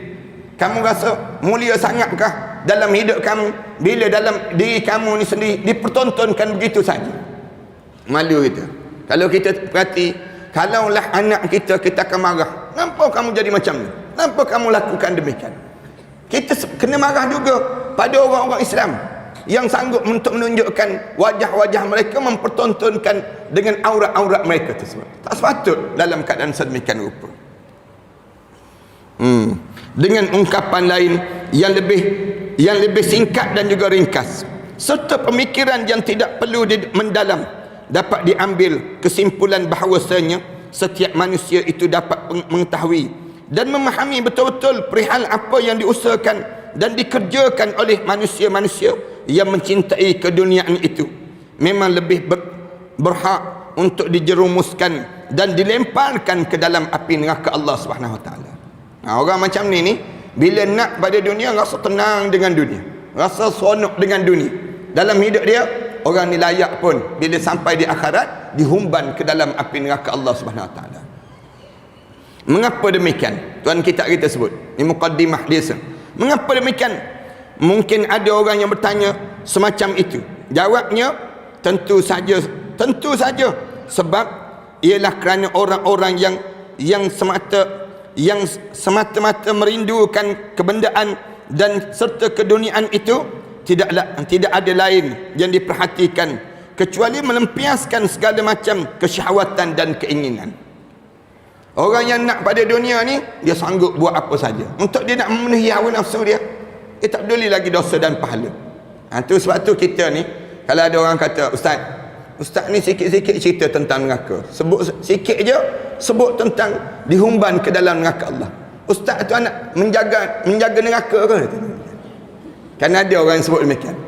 A: Kamu rasa mulia sangatkah dalam hidup kamu bila dalam diri kamu ni sendiri dipertontonkan begitu saja? Malu kita. Kalau kita perhati, kalaulah anak kita akan marah. Kenapa kamu jadi macam ni? Kenapa kamu lakukan demikian? Kita kena marah juga pada orang-orang Islam yang sanggup untuk menunjukkan wajah-wajah mereka, mempertontonkan dengan aurat-aurat mereka tersebut. Tak sepatut dalam keadaan sedemikian rupa. Dengan ungkapan lain yang lebih singkat dan juga ringkas, serta pemikiran yang tidak perlu mendalam, dapat diambil kesimpulan bahawasanya setiap manusia itu dapat mengetahui dan memahami betul-betul perihal apa yang diusahakan dan dikerjakan oleh manusia-manusia yang mencintai keduniaan itu. Memang lebih berhak untuk dijerumuskan dan dilemparkan ke dalam api neraka Allah Subhanahu Wa Taala. Orang macam ni bila nak pada dunia rasa tenang dengan dunia, rasa seronok dengan dunia. Dalam hidup dia, orang ni layak pun bila sampai di akhirat dihumban ke dalam api neraka Allah Subhanahu Wa Taala. Mengapa demikian? Tuan kita sebut. Ini muqaddimah dia. Mengapa demikian? Mungkin ada orang yang bertanya semacam itu. Jawabnya tentu saja sebab ialah kerana orang-orang yang semata-mata merindukan kebendaan dan serta keduniaan itu tidak ada lain yang diperhatikan kecuali melampiaskan segala macam kesyahwatan dan keinginan. Orang yang nak pada dunia ni, dia sanggup buat apa saja untuk dia nak memenuhi hawa nafsu dia. Dia tak peduli lagi dosa dan pahala. Tu sebab tu kita ni, kalau ada orang kata, Ustaz ni sikit-sikit cerita tentang neraka, sebut sikit je, sebut tentang dihumban ke dalam neraka Allah. Ustaz tu anak menjaga neraka ke? Kan ada orang yang sebut demikian.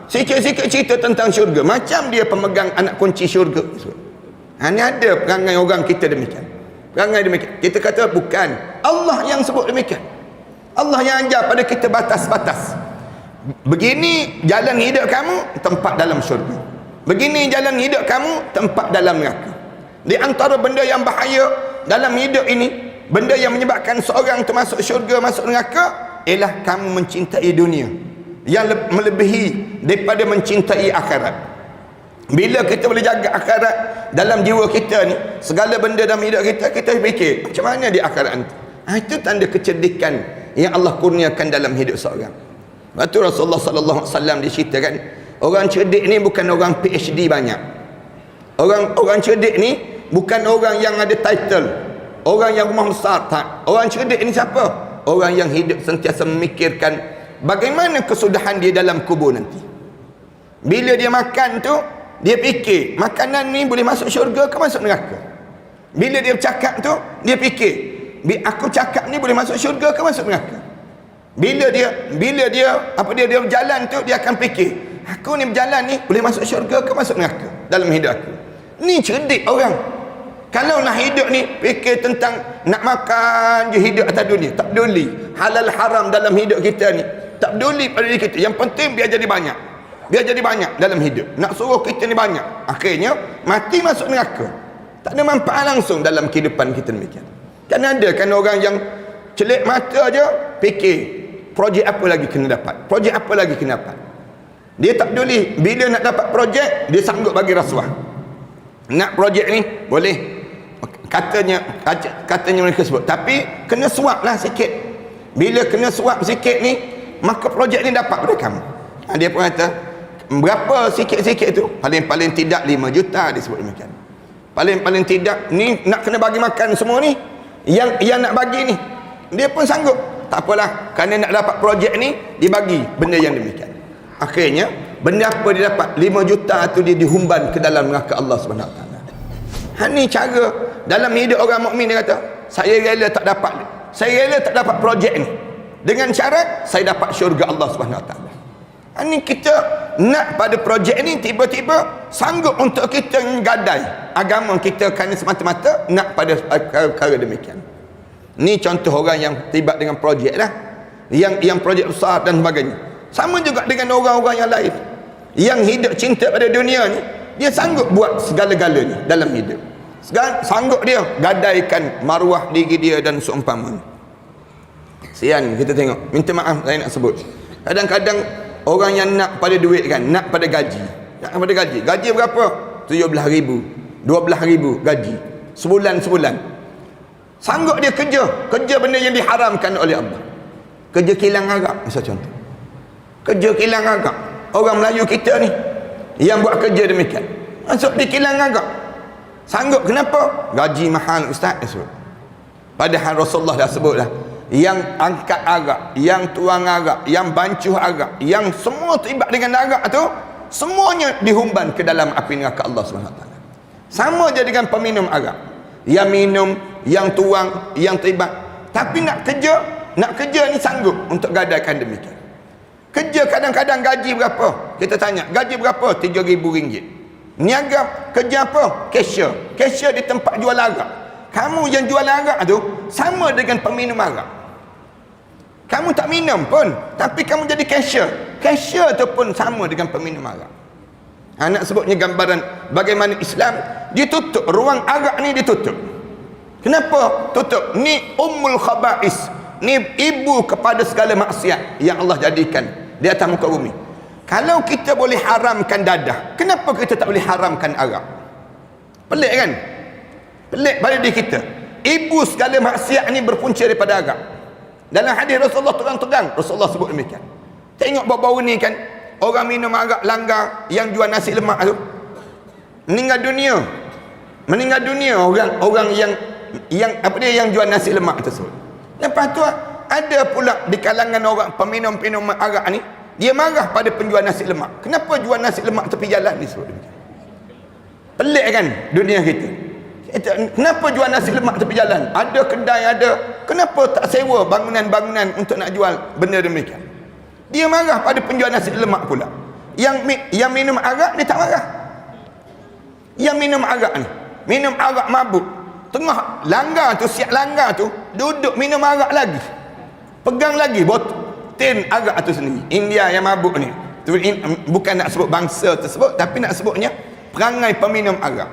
A: Sikit-sikit cerita tentang syurga, macam dia pemegang anak kunci syurga. Ni ada perangai orang kita demikian. Perangai demikian. Kita kata bukan. Allah yang sebut demikian. Allah yang ajar pada kita batas-batas. Begini jalan hidup kamu, tempat dalam syurga. Begini jalan hidup kamu, tempat dalam neraka. Di antara benda yang bahaya dalam hidup ini, benda yang menyebabkan seorang tu masuk syurga, masuk neraka, ialah kamu mencintai dunia yang melebihi daripada mencintai akhirat. Bila kita boleh jaga akhirat dalam jiwa kita ni, segala benda dalam hidup kita, kita fikir macam mana di akhirat nanti. Itu tanda kecerdikan yang Allah kurniakan dalam hidup seorang. Lepas tu Rasulullah sallallahu alaihi wasallam diceritakan, orang cerdik ni bukan orang PhD banyak. Orang cerdik ni bukan orang yang ada title, orang yang rumah besar, tak. Orang cerdik ni siapa? Orang yang hidup sentiasa memikirkan bagaimana kesudahan dia dalam kubur nanti. Bila dia makan tu, dia fikir makanan ni boleh masuk syurga ke masuk neraka. Bila dia bercakap tu, dia fikir aku cakap ni boleh masuk syurga ke masuk neraka. Bila dia berjalan tu, dia akan fikir aku ni berjalan ni boleh masuk syurga ke masuk neraka dalam hidup aku. Ni cerdik orang. Kalau nak hidup ni fikir tentang nak makan je hidup atas dunia, tak peduli halal haram dalam hidup kita ni, tak peduli pada diri kita. Yang penting biar jadi banyak. Biar jadi banyak dalam hidup. Nak suruh kita ni banyak, akhirnya mati masuk neraka. Tak ada manfaat langsung dalam kehidupan kita demikian. Kan ada kan orang yang celik mata je fikir projek apa lagi kena dapat, projek apa lagi kena dapat. Dia tak peduli. Bila nak dapat projek, dia sanggup bagi rasuah. Nak projek ni boleh, katanya mereka sebut, tapi kena suap lah sikit. Bila kena suap sikit ni, maka projek ni dapat pada kamu. Dia pun kata berapa sikit-sikit tu? Paling tidak 5 juta, dia sebut demikian. Paling tidak ni nak kena bagi makan semua ni, yang nak bagi ni, dia pun sanggup. Tak apalah, kerana nak dapat projek ni, dia bagi benda yang demikian. Akhirnya benda apa dia dapat? 5 juta tu dia dihumban ke dalam neraka Allah Subhanahu Wa Taala. Ni cara dalam hidup orang mukmin. Dia kata, saya rela tak dapat projek ni, dengan syarat saya dapat syurga Allah Subhanahu Wa Taala. Ini kita nak pada projek ni, tiba-tiba sanggup untuk kita gadai agama kita kerana semata-mata nak pada perkara demikian. Ni contoh orang yang terlibat dengan projek lah, yang projek besar dan sebagainya. Sama juga dengan orang-orang yang lain yang hidup cinta pada dunia ni, dia sanggup buat segala-galanya dalam hidup. Sanggup dia gadaikan maruah diri dia dan seumpamanya. Sian kita tengok, minta maaf saya nak sebut, kadang-kadang orang yang nak pada duit kan, nak pada gaji. Gaji berapa? 17,000, 12,000 gaji sebulan. Sanggup dia kerja benda yang diharamkan oleh Allah. Kerja kilang agak, misal contoh. Kerja kilang agak. Orang Melayu kita ni yang buat kerja demikian, masuk di kilang agak. Sanggup, kenapa? Gaji mahal ustaz. Padahal Rasulullah dah sebut dah, yang angkat agak, yang tuang agak, yang bancuh agak, yang semua terlibat dengan agak tu, semuanya dihumban ke dalam api neraka Allah SWT. Sama je dengan peminum agak, yang minum, yang tuang, yang terlibat. Tapi nak kerja ni sanggup untuk gadaikan demikian. Kerja kadang-kadang gaji berapa? Kita tanya, gaji berapa? RM3,000. Niaga kerja apa? Cashier. Cashier di tempat jual arak. Kamu yang jual arak tu sama dengan peminum arak. Kamu tak minum pun, tapi kamu jadi cashier. Cashier tu pun sama dengan peminum arak. Nak sebutnya gambaran bagaimana Islam ditutup, ruang arak ni ditutup. Kenapa tutup? Ni ummul khaba'is, ni ibu kepada segala maksiat yang Allah jadikan di atas muka bumi. Kalau kita boleh haramkan dadah, kenapa kita tak boleh haramkan arak? Pelik kan? Pelik pada diri kita. Ibu segala maksiat ni berpunca daripada arak. Dalam hadis Rasulullah terang-terang Rasulullah sebut demikian. Tengok baru-baru ni kan, orang minum arak langgar yang jual nasi lemak tu meninggal dunia orang yang apa dia yang jual nasi lemak tersebut. Lepas tu ada pula di kalangan orang peminum arak ni, dia marah pada penjual nasi lemak. Kenapa jual nasi lemak tepi jalan ni sebut demikian? Pelik kan dunia kita. Kenapa jual nasi lemak tepi jalan? Ada kedai ada. Kenapa tak sewa bangunan-bangunan untuk nak jual benda demikian? Dia marah pada penjual nasi lemak pula. Yang minum arak dia tak marah. Yang minum arak ni, minum arak mabuk, tengah langgar tu, siap langgar tu, duduk minum arak lagi. Pegang lagi tin arak tu sendiri. India yang mabuk ni. Bukan nak sebut bangsa tersebut, tapi nak sebutnya perangai peminum arak.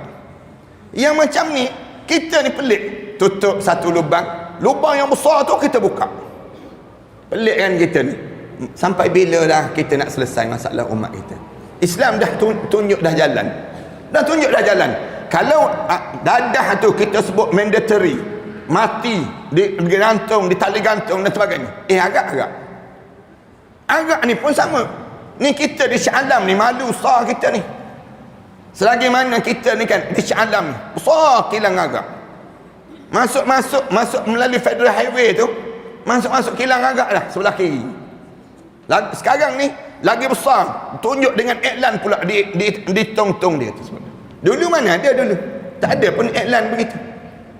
A: Yang macam ni, kita ni pelik. Tutup satu lubang yang besar tu kita buka. Pelik kan kita ni. Sampai bila dah kita nak selesai masalah umat kita? Islam dah tunjuk dah jalan. Kalau dadah tu kita sebut mandatory, mati, digantung, di tali gantung dan sebagainya. Agak ni pun sama. Ni kita di Shah Alam ni malu besar kita ni. Selagi mana kita ni kan di Shah Alam ni besar kilang agak. Masuk melalui Federal Highway tu, masuk kilang agak dah sebelah kiri. Sekarang ni lagi besar, tunjuk dengan iklan pula di tong-tong dia tersebut. Dulu mana ada dulu? Tak ada pun iklan begitu.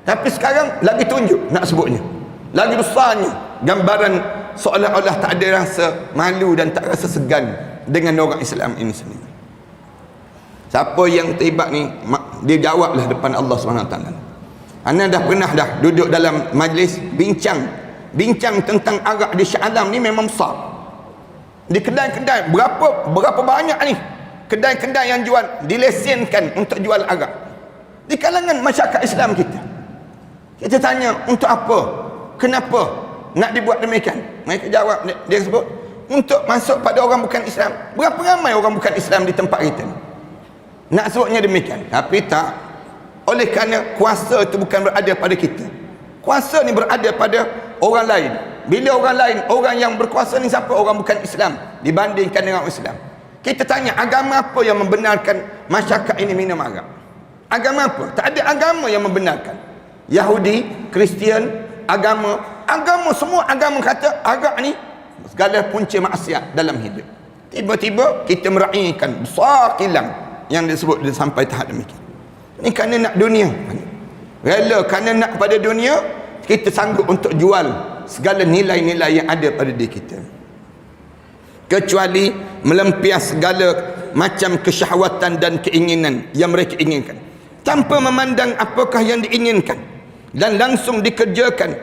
A: Tapi sekarang lagi tunjuk nak sebutnya. Lagi besarnya gambaran seolah-olah tak ada rasa malu dan tak rasa segan dengan orang Islam ini sendiri. Siapa yang terlibat ni, dia jawablah depan Allah SWT. Ana dah pernah duduk dalam majlis bincang tentang arak di Shah Alam ni memang besar. Di kedai-kedai berapa banyak ni kedai-kedai yang jual, dilesenkan untuk jual arak di kalangan masyarakat Islam kita. Kita tanya untuk apa, kenapa nak dibuat demikian? Mereka jawab, dia sebut untuk masuk pada orang bukan Islam. Berapa ramai orang bukan Islam di tempat kita ni? Nak sebutnya demikian, tapi tak. Oleh kerana kuasa itu bukan berada pada kita, kuasa ni berada pada orang lain. Bila orang lain, orang yang berkuasa ni siapa? Orang bukan Islam dibandingkan dengan orang Islam. Kita tanya, agama apa yang membenarkan masyarakat ini minum arak? Agama apa? Tak ada agama yang membenarkan. Yahudi, Kristian, agama semua agama kata arak ni segala punca maksiat dalam hidup. Tiba-tiba kita meraihkan besar kilang yang disebut dia sampai tahap demikian. Ini kerana nak dunia. Rela kerana nak pada dunia, kita sanggup untuk jual segala nilai-nilai yang ada pada diri kita, kecuali melempias segala macam kesyahwatan dan keinginan yang mereka inginkan, tanpa memandang apakah yang diinginkan, dan langsung dikerjakan.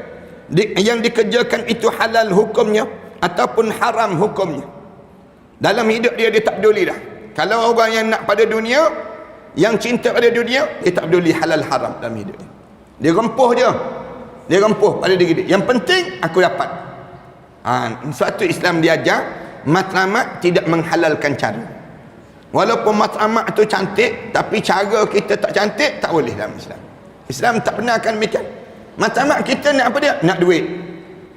A: Yang dikerjakan itu halal hukumnya ataupun haram hukumnya. Dalam hidup dia tak peduli dah. Kalau orang yang nak pada dunia, yang cinta pada dunia, dia tak peduli halal haram dalam hidup dia. Dia rempuh je. Dia rempuh pada diri dia. Yang penting aku dapat. Suatu Islam diajar matlamat tidak menghalalkan cara. Walaupun matlamat tu cantik, tapi cara kita tak cantik, tak boleh dalam Islam. Islam tak benarkan demikian. Matlamat kita nak apa dia? Nak duit.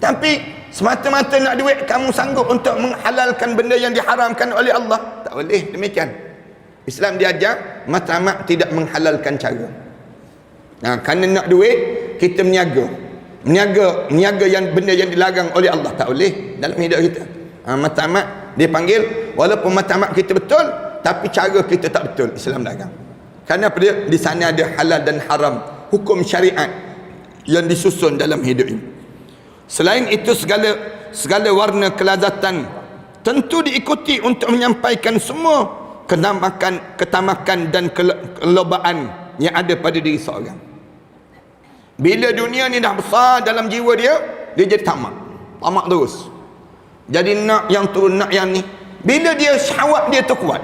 A: Tapi semata-mata nak duit, kamu sanggup untuk menghalalkan benda yang diharamkan oleh Allah? Tak boleh demikian. Islam diajar matlamat tidak menghalalkan cara. Kerana nak duit, kita meniaga yang benda yang dilarang oleh Allah. Tak boleh dalam hidup kita. Matlamat dia panggil, walaupun matlamat kita betul, tapi cara kita tak betul. Islam larang. Kerana apa dia? Di sana ada halal dan haram, hukum syariat yang disusun dalam hidup ini. Selain itu, segala warna kelazatan tentu diikuti untuk menyampaikan semua ketamakan dan kelobaan yang ada pada diri seorang. Bila dunia ni dah besar dalam jiwa dia, dia jadi tamak terus, jadi nak yang tu, nak yang ni. Bila dia syahwat dia tu kuat,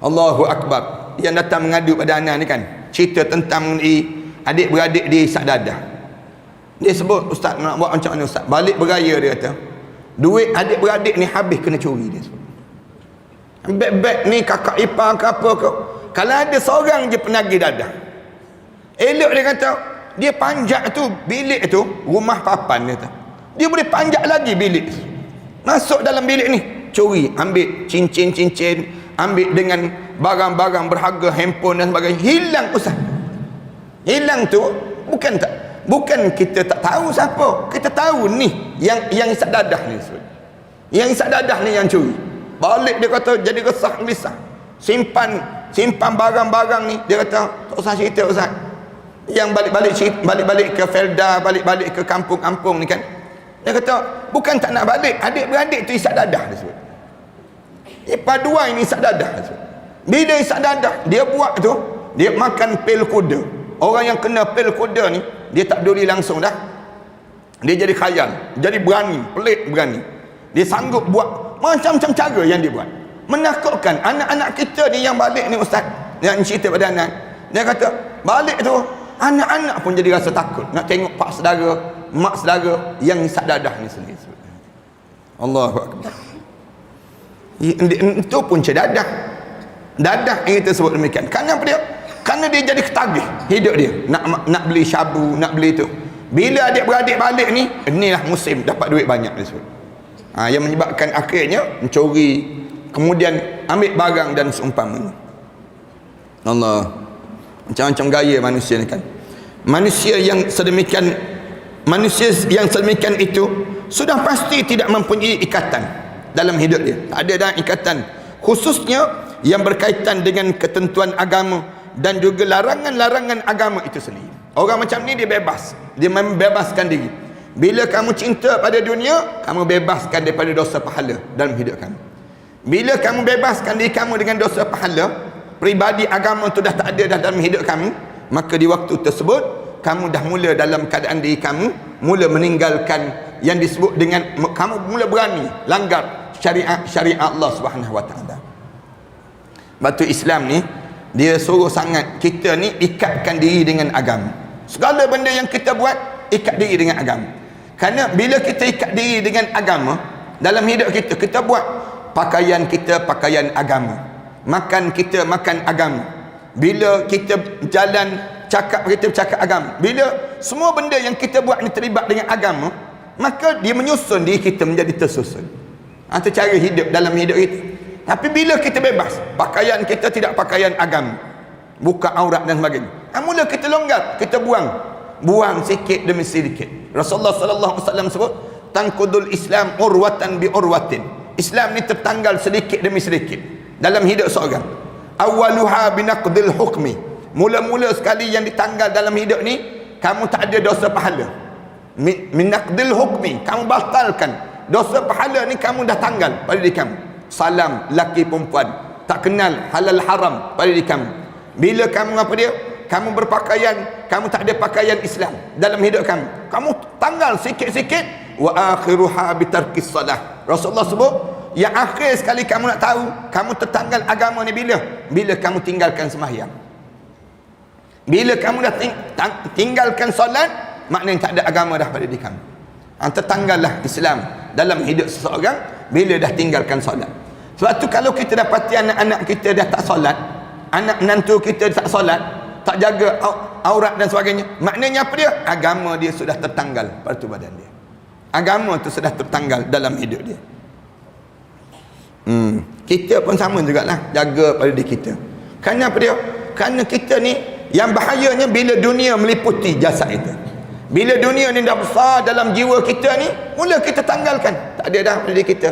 A: Allahu Akbar, yang datang mengadu pada anak ni kan, cerita tentang adik-beradik dia isak dadah. Dia sebut, ustaz nak buat macam mana ustaz? Balik beraya dia kata, duit adik-beradik ni habis kena curi. Dia sebut, beg-beg ni kakak ipar ke apa ke, kalau ada seorang je penagih dadah, elok dia kata, dia panjat tu bilik tu, rumah papan dia kata, dia boleh panjat lagi bilik, masuk dalam bilik ni, curi, ambil cincin-cincin, ambil dengan barang-barang berharga, handphone dan sebagainya, hilang ustaz. Hilang tu bukan kita tak tahu siapa, kita tahu ni yang isak dadah ni, yang isak dadah ni yang curi. Balik dia kata jadi resah gelisah, simpan barang-barang ni. Dia kata tak usah cerita ustaz, yang balik-balik ke Felda, balik-balik ke kampung-kampung ni kan, dia kata bukan tak nak balik, adik-beradik tu isak dadah dia sebut. Paduan ini isak dadah dia sebut. Bila isak dadah dia buat tu, dia makan pil kuda. Orang yang kena pil kuda ni, dia tak peduli langsung dah, dia jadi khayal, jadi berani, pelik berani. Dia sanggup buat macam-macam cara yang dia buat, menakutkan anak-anak kita ni yang balik ni ustaz, yang cerita pada anak. Dia kata balik tu anak-anak pun jadi rasa takut nak tengok pak saudara, mak saudara yang isak dadah ni sendiri. Allahu Akbar. Itu punca dadah yang kita sebut demikian. Kerana dia jadi ketagih hidup dia, nak beli syabu, nak beli tu. Bila adik-beradik balik ni, inilah musim dapat duit banyak dia sebut. Yang menyebabkan akhirnya mencuri, kemudian ambil barang dan seumpamanya. Allah, macam-macam gaya manusia ni kan. Manusia yang sedemikian itu sudah pasti tidak mempunyai ikatan dalam hidup dia. Tak ada dah ikatan, khususnya yang berkaitan dengan ketentuan agama dan juga larangan-larangan agama itu sendiri. Orang macam ni dia bebas, dia membebaskan diri. Bila kamu cinta pada dunia, kamu bebaskan daripada dosa pahala dalam hidup kamu. Bila kamu bebaskan diri kamu dengan dosa pahala, peribadi agama itu dah tak ada dah dalam hidup kamu, maka di waktu tersebut kamu dah mula dalam keadaan diri kamu mula meninggalkan yang disebut dengan, kamu mula berani langgar syariat Allah Subhanahu wa taala. Batu Islam ni dia suruh sangat kita ni ikatkan diri dengan agama. Segala benda yang kita buat, ikat diri dengan agama. Kerana bila kita ikat diri dengan agama dalam hidup kita, kita buat pakaian kita pakaian agama, makan kita makan agama, bila kita jalan cakap kita cakap agama, bila semua benda yang kita buat ni terlibat dengan agama, maka dia menyusun diri kita menjadi tersusun. Itu cara hidup dalam hidup kita. Tapi bila kita bebas, pakaian kita tidak pakaian agama, buka aurat dan sebagainya, mula kita longgar, kita buang sikit demi sedikit. Rasulullah sallallahu alaihi wasallam sebut, tangkudul Islam urwatan bi urwatin. Islam ni tertanggal sedikit demi sedikit dalam hidup seorang. Awaluha binaqdil hukmi. Mula-mula sekali yang ditanggal dalam hidup ni, kamu tak ada dosa pahala. Minaqdil hukmi, kamu batalkan dosa pahala ni, kamu dah tanggal pada diri kamu. Salam laki perempuan, tak kenal halal haram pada diri kamu. Bila kamu apa dia, kamu berpakaian, kamu tak ada pakaian Islam dalam hidup kamu, kamu tanggal sikit-sikit. Wa akhiruha bitarkis salah. Rasulullah sebut yang akhir sekali kamu nak tahu kamu tertanggal agama ni bila kamu tinggalkan sembahyang. Bila kamu dah tinggalkan solat, maknanya tak ada agama dah pada diri kamu. Tertanggallah Islam dalam hidup seseorang bila dah tinggalkan solat. Sebab tu kalau kita dapati anak-anak kita dah tak solat, anak menantu kita tak solat, tak jaga aurat dan sebagainya, maknanya apa dia? Agama dia sudah tertanggal pada tu badan dia. Agama tu sudah tertanggal dalam hidup dia. Kita pun sama jugalah, jaga pada diri kita. Kerana apa dia? Kerana kita ni yang bahayanya bila dunia meliputi jasad kita. Bila dunia ni dah besar dalam jiwa kita ni, mula kita tanggalkan. Tak ada dah pada diri kita.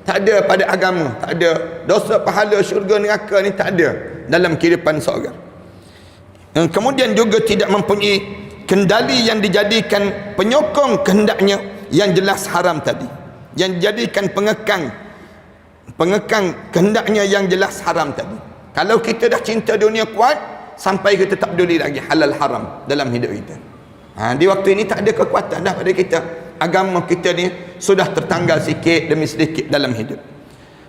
A: Tak ada pada agama, tak ada dosa pahala syurga neraka ni, tak ada dalam kehidupan seorang. Kemudian juga tidak mempunyai kendali yang dijadikan penyokong kehendaknya yang jelas haram tadi, yang dijadikan pengekang pengekang kehendaknya yang jelas haram tadi. Kalau kita dah cinta dunia kuat, sampai kita tak peduli lagi halal haram dalam hidup kita. Di waktu ini tak ada kekuatan dah pada kita. Agama kita ni sudah tertanggal sikit demi sedikit dalam hidup.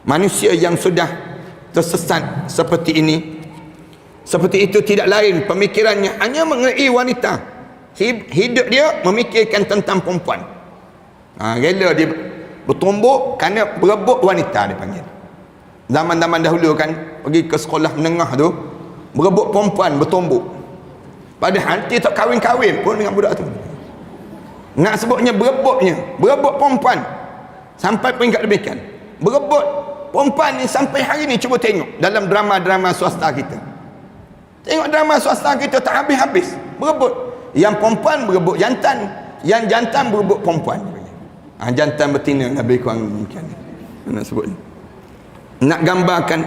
A: Manusia yang sudah tersesat seperti ini, seperti itu tidak lain pemikirannya hanya mengenai wanita. Hidup dia memikirkan tentang perempuan. Rela dia bertumbuk kerana berebut wanita, dia panggil. Zaman-zaman dahulu kan, pergi ke sekolah menengah tu, berebut perempuan, bertumbuk. Padahal dia tak kahwin-kahwin pun dengan budak tu. Nak sebutnya berebut perempuan sampai peringkat demikian. Berebut perempuan ni sampai hari ni, cuba tengok dalam drama-drama swasta kita. Tengok drama swasta kita tak habis-habis. Berebut. Yang perempuan berebut jantan, yang jantan berebut perempuan. Jantan betina, lebih kurang demikian. Nak sebut ni. Nak gambarkan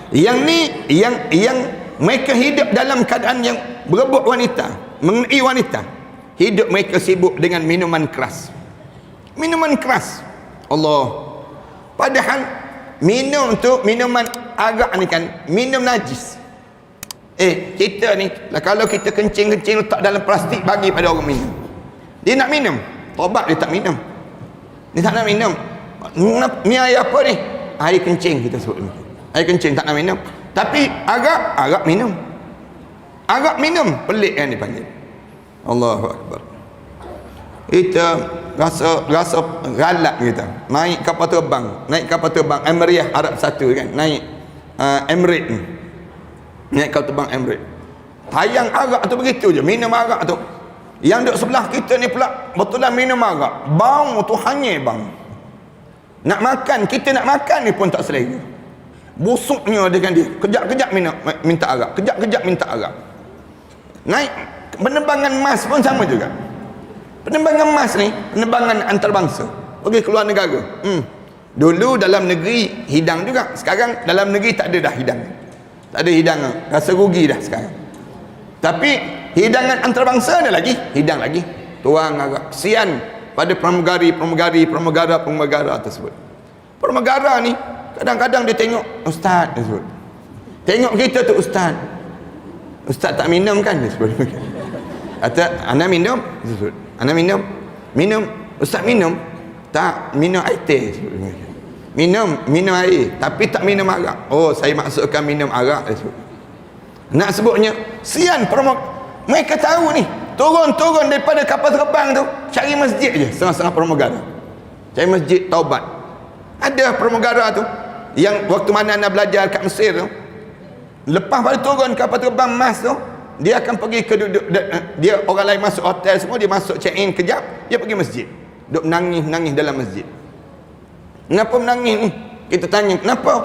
A: yang ni, yang mereka hidup dalam keadaan yang berebut wanita, mengenai wanita. Hidup mereka sibuk dengan minuman keras. Minuman keras. Allah. Padahal minum tu, minuman arak ni kan, minum najis. Kita ni, kalau kita kencing-kencing letak dalam plastik bagi pada orang minum. Dia nak minum, tobat dia tak minum. Dia tak nak minum. Ni air apa ni? Air kencing kita sebut. Air kencing tak nak minum. Tapi arak minum. Arak minum, pelik kan dipanggil. Allahu Akbar. Kita rasa galak kita. Naik kapal terbang Emirates Arab Satu kan. Naik Emirates ni. Naik kapal terbang Emirates. Tayang arak tu begitu je, minum arak tu. Yang duduk sebelah kita ni pula betulan minum arak. Bau tu hanyir bang. Nak makan, kita nak makan ni pun tak selera. Busuknya dengan dia. Kejap-kejap minta arak. Kejap-kejap minta arak. Naik penerbangan mas pun sama juga. Penerbangan mas ni, penerbangan antarabangsa. Pergi keluar negara. Dulu dalam negeri hidang juga. Sekarang dalam negeri tak ada dah hidang. Tak ada hidangan. Rasa rugi dah sekarang. Tapi hidangan antarabangsa ada lagi. Hidang lagi. Tuang arak. Kesian pada pramugara tersebut. Pramugara ni kadang-kadang dia tengok ustaz tersebut. Tengok kita tu ustaz. Ustaz tak minum kan dia sebut. Kata ana minum tersebut. Ana minum. Ustaz minum. Tak minum air teh sebut. Minum air tapi tak minum arak. Oh, saya maksudkan minum arak tersebut. Nak sebutnya sian mereka tahu ni, turun daripada kapal terbang tu cari masjid je, setengah-setengah pramugara. Cari masjid taubat. Ada pramugara tu yang waktu mana anda belajar kat Mesir tu, lepas pada turun kapal terbang mas tu, dia akan pergi ke dia orang lain masuk hotel semua, dia masuk check in kejap, dia pergi masjid. Duk menangis dalam masjid. Kenapa menangis ni? Kita tanya, kenapa?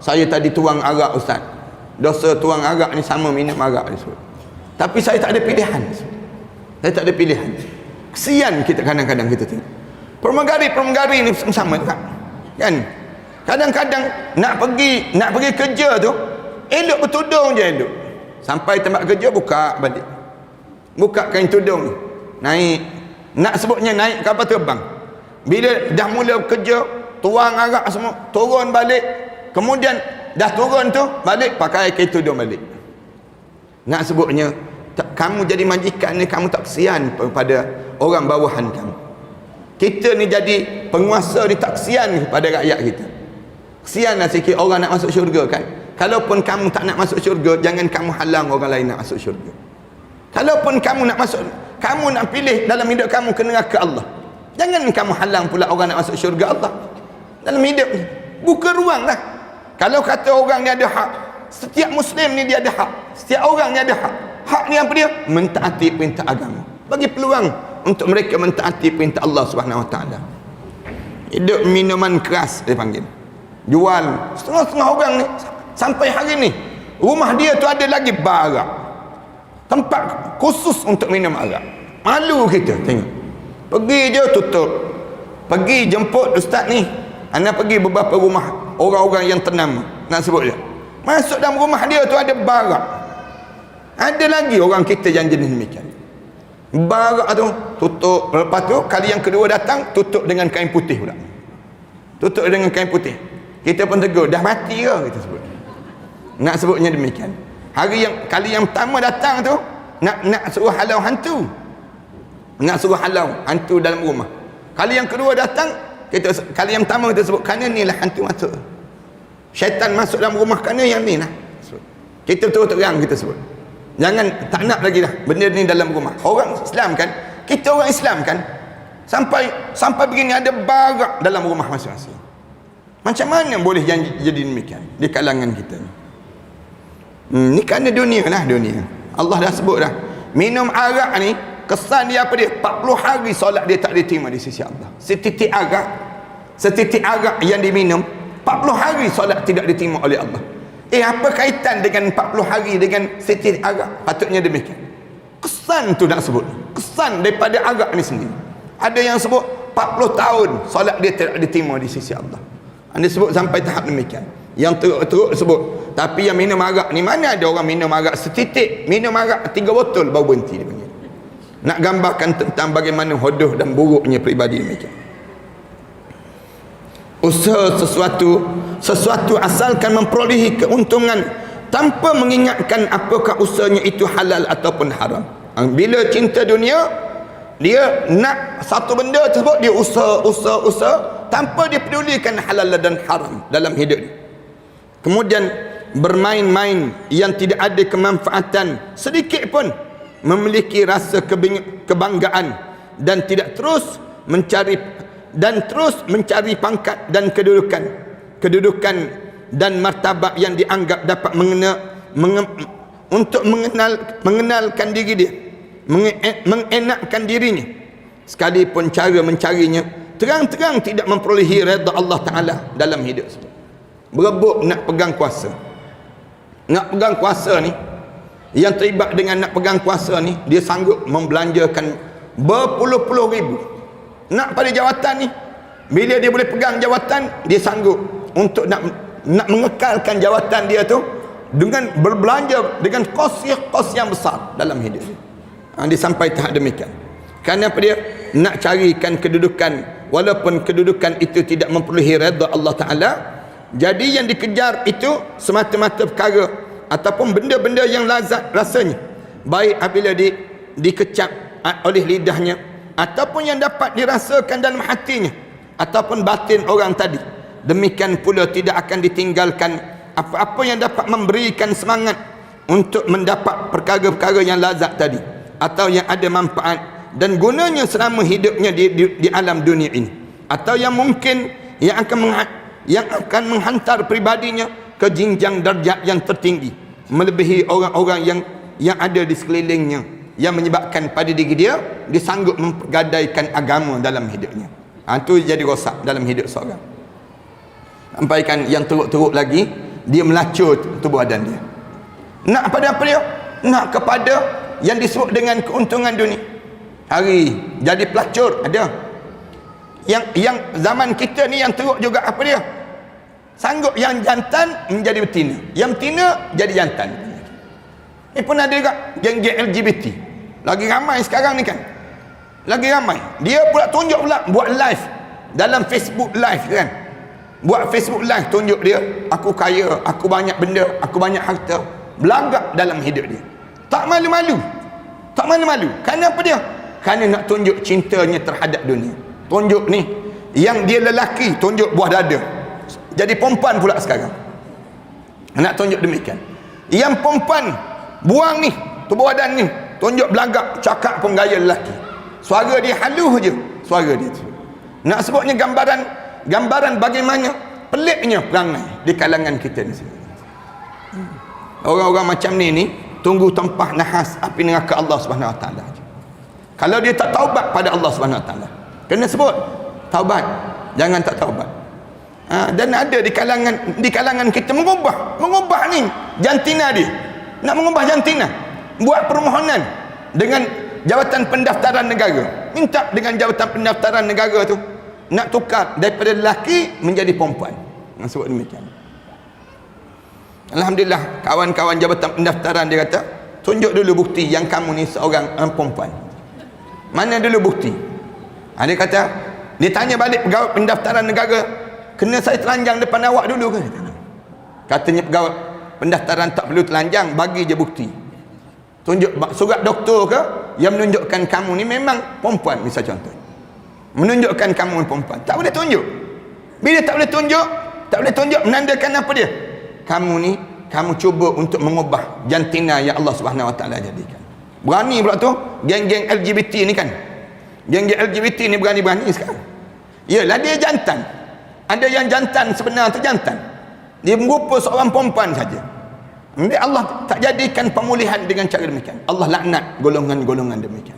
A: Saya tadi tuang arak ustaz. Dosa tuang arak ni sama minum arak ni. Tapi saya tak ada pilihan. Saya tak ada pilihan. Kesian kita kadang-kadang kita tengok. Pramugari ni sama tak? Kan? Kadang-kadang nak pergi kerja tu, elok bertudung je elok. Sampai tempat kerja buka balik. Buka kain tudung ni. Naik. Nak sebutnya naik kapal terbang. Bila dah mula kerja, tuang arak semua, turun balik. Kemudian dah turun tu, balik pakai kain tudung balik. Nak sebutnya kamu jadi majikan ni, kamu tak kesian kepada orang bawahan kamu. Kita ni jadi penguasa ni tak kesian kepada rakyat kita. Kesianlah sikit orang nak masuk syurga kan. Kalaupun kamu tak nak masuk syurga, jangan kamu halang orang lain nak masuk syurga. Kalaupun kamu nak masuk, kamu nak pilih dalam hidup kamu ke neraka Allah, jangan kamu halang pula orang nak masuk syurga Allah dalam hidup ni. Buka ruang lah. Kalau kata orang ni ada hak, setiap Muslim ni dia ada hak. Setiap orang ni ada hak. Hak ni apa dia? Mentaati perintah agama. Bagi peluang untuk mereka mentaati perintah Allah Subhanahu Wa Taala. Hidup minuman keras dia panggil. Jual setengah-setengah orang ni sampai hari ni rumah dia tu ada lagi bar arak. Tempat khusus untuk minum arak. Malu kita tengok. Pergi je tutup. Pergi jemput ustaz ni. Anda pergi beberapa rumah orang-orang yang ternama, nak sebut je. Masuk dalam rumah dia tu ada bar arak. Ada lagi orang kita yang jenis demikian. Bar arak tu tutup. Lepas tu kali yang kedua datang tutup dengan kain putih pula. Tutup dengan kain putih. Kita pun tegur, dah mati ke kita sebut. Nak sebutnya demikian. Kali yang pertama datang tu nak suruh halau hantu. Nak suruh halau hantu dalam rumah. Kali yang kedua datang, kali yang pertama kita sebut kerana ni lah hantu masuk. Syaitan masuk dalam rumah kerana yang ni lah. Kita terus terang kita sebut. Jangan tak nak lagi dah benda ni dalam rumah. Orang Islam kan, kita orang Islam kan, sampai begini ada barak dalam rumah masing-masing. Macam mana boleh jadi demikian di kalangan kita ni? Ni kerana dunia lah, dunia. Allah dah sebut dah, minum arak ni kesan dia apa dia? 40 hari solat dia tak diterima di sisi Allah. Setitik arak yang diminum 40 hari solat tidak diterima oleh Allah. Apa kaitan dengan 40 hari dengan setitik arak? Patutnya demikian. Kesan tu nak sebut, kesan daripada arak ni sendiri. Ada yang sebut 40 tahun solat dia tidak diterima di sisi Allah. Anda sebut sampai tahap demikian. Yang teruk sebut. Tapi yang minum arak ni, mana ada orang minum arak setitik, minum arak 3 botol baru berhenti dia panggil. Nak gambarkan tentang bagaimana hodoh dan buruknya peribadi demikian. Usaha sesuatu asalkan memperolehi keuntungan tanpa mengingatkan apakah usahanya itu halal ataupun haram. Bila cinta dunia, dia nak satu benda tersebut, dia usaha tanpa dia pedulikan halal dan haram dalam hidup dia. Kemudian bermain-main yang tidak ada kemanfaatan sedikit pun, memiliki rasa kebanggaan dan tidak terus mencari pangkat dan kedudukan dan martabat yang dianggap dapat untuk mengenalkan diri dia, mengenakkan dirinya, sekalipun cara mencarinya terang-terang tidak memperolehi redha Allah Ta'ala dalam hidup. Berebut nak pegang kuasa. Nak pegang kuasa ni, yang terlibat dengan nak pegang kuasa ni, dia sanggup membelanjakan berpuluh-puluh ribu. Nak pada jawatan ni, bila dia boleh pegang jawatan, dia sanggup untuk nak mengekalkan jawatan dia tu dengan berbelanja dengan kos yang besar dalam hidup dia. Dia sampai tahap demikian. Kerana apa dia? Nak carikan kedudukan, walaupun kedudukan itu tidak memperolehi redha Allah Ta'ala. Jadi yang dikejar itu semata-mata perkara ataupun benda-benda yang lazat rasanya, baik apabila dikecap oleh lidahnya, ataupun yang dapat dirasakan dalam hatinya, ataupun batin orang tadi. Demikian pula tidak akan ditinggalkan apa-apa yang dapat memberikan semangat untuk mendapat perkara-perkara yang lazat tadi, atau yang ada manfaat dan gunanya selama hidupnya di alam dunia ini, atau yang mungkin yang akan menghantar pribadinya ke jenjang darjat yang tertinggi, melebihi orang-orang yang ada di sekelilingnya, yang menyebabkan pada diri dia sanggup mempergadaikan agama dalam hidupnya. Itu jadi rosak dalam hidup seorang. Sampaikan yang teruk-teruk lagi, dia melacur tubuh badan dia. Nak pada apa dia? Nak kepada yang disebut dengan keuntungan dunia. Hari jadi pelacur ada. Yang zaman kita ni yang teruk juga apa dia? Sanggup yang jantan menjadi betina, yang betina jadi jantan. Ini pun ada juga geng-geng LGBT. Lagi ramai sekarang ni kan. Lagi ramai. Dia pula tunjuk pula buat live dalam Facebook live kan. Buat Facebook live tunjuk dia, aku kaya, aku banyak benda, aku banyak harta. Belagak dalam hidup dia. Tak malu-malu. Tak malu-malu. Kerana apa dia? Kerana nak tunjuk cintanya terhadap dunia. Tunjuk ni, yang dia lelaki tunjuk buah dada, jadi perempuan pula sekarang nak tunjuk demikian. Yang perempuan buang ni tubuh badan ni, tunjuk belagak, cakap pun gaya lelaki, suara dia halus je, suara dia tu. Nak sebutnya gambaran bagaimana peliknya perangai di kalangan kita ni. Orang-orang macam ni tunggu tempah nahas api neraka Allah Subhanahu Wa Taala. Kalau dia tak taubat pada Allah Subhanahu Wa Taala, kena sebut taubat, jangan tak taubat. Dan ada di kalangan kita mengubah ni jantina dia, nak mengubah jantina, buat permohonan dengan Jabatan Pendaftaran Negara, minta dengan Jabatan Pendaftaran Negara tu nak tukar daripada lelaki menjadi perempuan. Sebut demikian. Alhamdulillah, kawan-kawan Jabatan Pendaftaran dia kata, tunjuk dulu bukti yang kamu ni seorang perempuan. Mana dulu bukti? Dia kata, dia tanya balik pegawai pendaftaran negara, kena saya telanjang depan awak dulu ke? Katanya pegawai pendaftaran tak perlu telanjang, bagi je bukti. Tunjuk surat doktor ke yang menunjukkan kamu ni memang perempuan, misal contoh. Menunjukkan kamu perempuan. Tak boleh tunjuk. Bila tak boleh tunjuk, menandakan apa dia? Kamu cuba untuk mengubah jantina yang Allah Subhanahu Wa Taala jadikan. Berani pula tu geng-geng LGBT ni kan. Geng-geng LGBT ni berani-berani sekarang. Yalah, dia jantan. Ada yang jantan sebenar tu jantan. Dia merupa seorang perempuan saja. Allah tak jadikan pemulihan dengan cara demikian. Allah laknat golongan-golongan demikian.